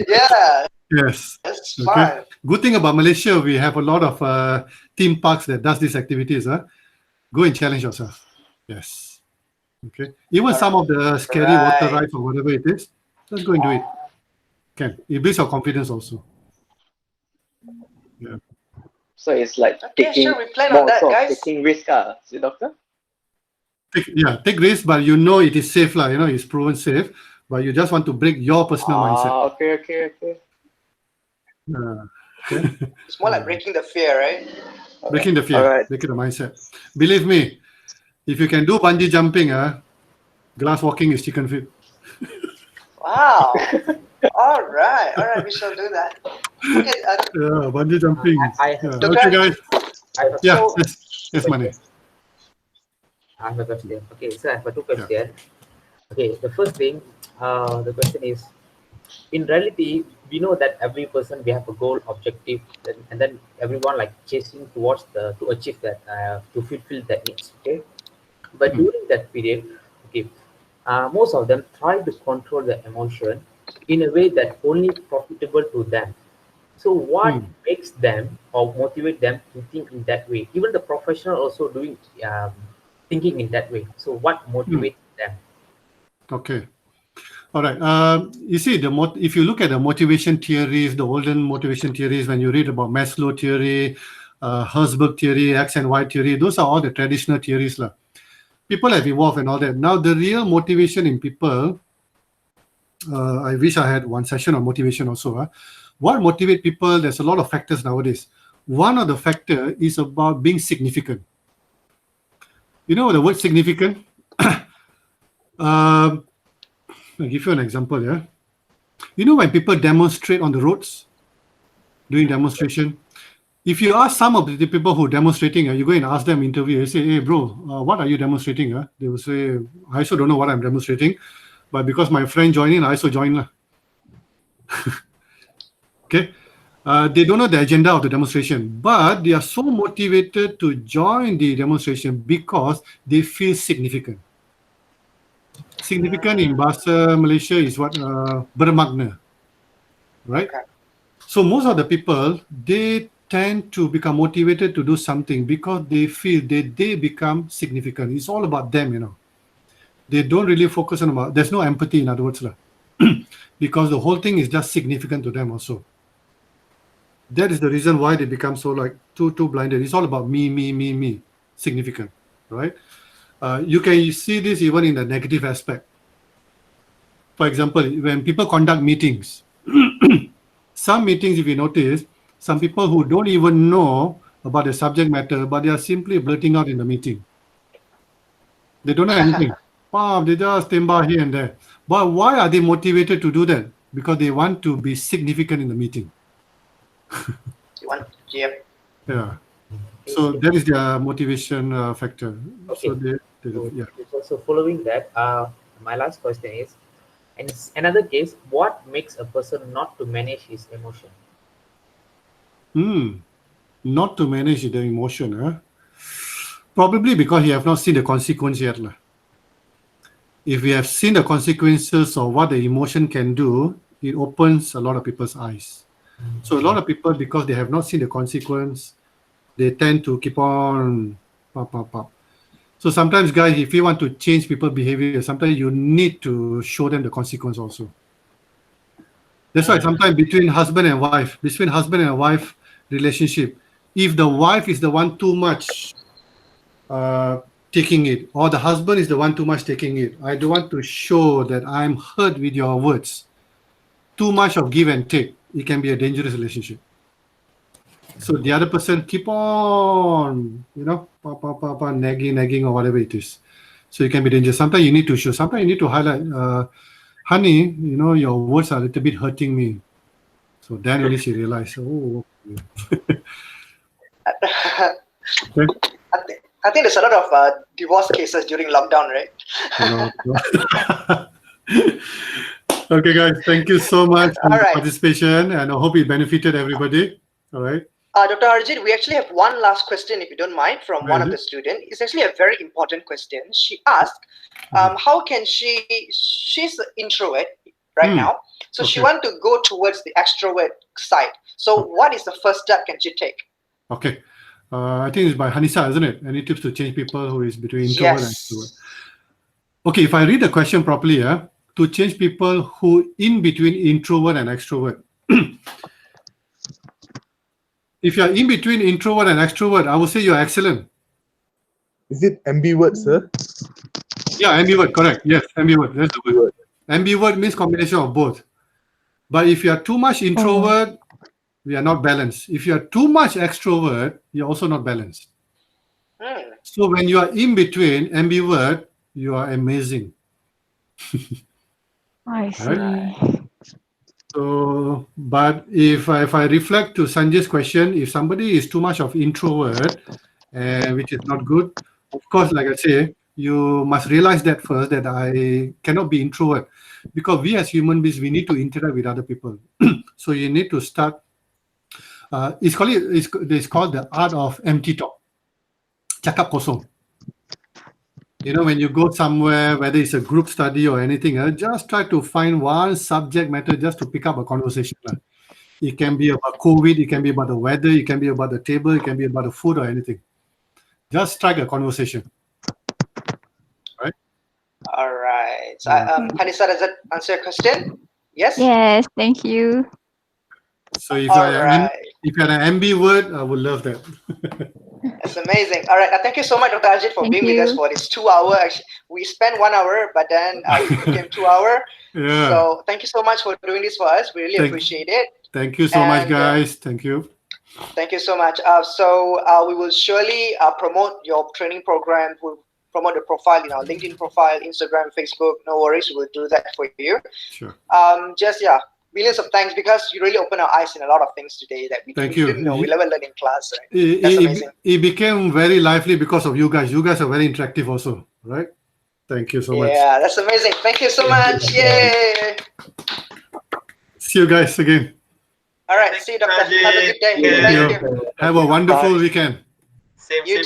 Yeah. Yes. That's fun. Good thing about Malaysia, we have a lot of theme parks that does these activities. Go and challenge yourself. Yes. Okay. Even some of the scary water rides or whatever it is, just go and do it. It builds your confidence also. Yeah. So it's like Sure, we plan on that, guys. taking risk, see, Doctor? Take risk, but it is safe, it's proven safe, but you just want to break your personal mindset. Okay. It's more like breaking the fear, right? Breaking the fear, breaking the mindset. Believe me, if you can do bungee jumping, glass walking is chicken feet. Wow. All right, we shall do that. Okay, bungee jumping. Okay, guys. Yes, Mane. I have a question. Okay, so I have two questions. Yeah. Okay, the first thing, the question is, in reality, we know that every person, we have a goal, objective, and then everyone like chasing towards to achieve that, to fulfill that needs. Okay, but during that period, okay, most of them try to control the emotion in a way that only profitable to them. So what makes them or motivate them to think in that way? Even the professional also doing thinking in that way. So what motivates them? Okay. All right. You see, if you look at the motivation theories, the olden motivation theories, when you read about Maslow theory, Herzberg theory, X and Y theory, those are all the traditional theories. People have evolved and all that. Now, the real motivation in people, I wish I had one session on motivation also. What motivates people? There's a lot of factors nowadays. One of the factors is about being significant. You know the word significant? I'll give you an example. Yeah, you know when people demonstrate on the roads, doing demonstration. If you ask some of the people who are demonstrating, you go and ask them interview. You say, "Hey, bro, what are you demonstrating?" They will say, "I also don't know what I'm demonstrating, but because my friend joined in, I also joined." Okay. They don't know the agenda of the demonstration, but they are so motivated to join the demonstration because they feel significant. Significant in bahasa Malaysia is what? Bermakna, right? Okay. So most of the people, they tend to become motivated to do something because they feel that they become significant. It's all about them, you know. They don't really focus on about, there's no empathy, in other words, lah. Because the whole thing is just significant to them also. That is the reason why they become so like too blinded. It's all about me, significant, right? You can see this even in the negative aspect. For example, when people conduct meetings, some meetings, if you notice, some people who don't even know about the subject matter, but they are simply blurting out in the meeting. They don't know anything. Wow, they just tembak here and there. But why are they motivated to do that? Because they want to be significant in the meeting. Yeah. Yeah. So that is their motivation factor. Okay. So yeah. So following that, my last question is, in another case, what makes a person not to manage his emotion? Not to manage the emotion, huh? Probably because he have not seen the consequence yet. If we have seen the consequences of what the emotion can do, it opens a lot of people's eyes. So a lot of people, because they have not seen the consequence, they tend to keep on pop. So sometimes, guys, if you want to change people's behavior, sometimes you need to show them the consequence also. That's why sometimes between husband and wife relationship, if the wife is the one too much taking it, or the husband is the one too much taking it, I don't want to show that I'm hurt with your words. Too much of give and take, it can be a dangerous relationship. So the other person keep on, nagging or whatever it is. So it can be dangerous. Sometimes you need to show. Sometimes you need to highlight, honey, your words are a little bit hurting me. So then only she realized, oh. Okay. I think there's a lot of divorce cases during lockdown, right? Okay, guys, thank you so much for All your right. participation, and I hope it benefited everybody. All right. Dr. Harjit, we actually have one last question, if you don't mind, from one of Really? the students. It's actually a very important question. She asked, how can she's an introvert right now, so she Okay. wants to go towards the extrovert side. So what is the first step can she take? Okay. I think it's by Hanisa, isn't it? Any tips to change people who is between introvert and extrovert? Okay, if I read the question properly, to change people who in between introvert and extrovert. If you're in between introvert and extrovert, I would say you're excellent. Is it ambivert, sir? Yeah, ambivert, correct. Yes, ambivert. That's the word. Ambivert means combination of both. But if you are too much introvert, we are not balanced. If you are too much extrovert, you're also not balanced. So when you are in between ambivert, you are amazing. I see. Right? So, but if I reflect to Sanjay's question, if somebody is too much of introvert, which is not good, of course, like I say, you must realize that first, that I cannot be introvert, because we as human beings, we need to interact with other people. So you need to start. It's called the art of empty talk. Cakap kosong. When you go somewhere, whether it's a group study or anything, just try to find one subject matter just to pick up a conversation. It can be about COVID, it can be about the weather, it can be about the table, it can be about the food or anything. Just strike a conversation. Right? All right. So, Hanisa, does that answer your question? Yes? Yes, thank you. So if you're an ambivert, I would love that. That's amazing. All right. Thank you so much, Dr. Harjit, for being with us for this 2 hour. Actually, we spent 1 hour, but then it became 2 hour. Yeah. So thank you so much for doing this for us. We really appreciate it. Thank you so much, guys. Thank you. Thank you so much. So we will surely promote your training program. We'll promote the profile in our LinkedIn profile, Instagram, Facebook. No worries. We'll do that for you. Sure. Millions of thanks, because you really opened our eyes in a lot of things today that we didn't know. We never learned in class. Right? That's amazing. It became very lively because of you guys. You guys are very interactive also, right? Thank you so much. Yeah, that's amazing. Thank you so much. Yay! See you guys again. All right. See you, Doctor. Have a good day. Thank you. Have a wonderful weekend. Same.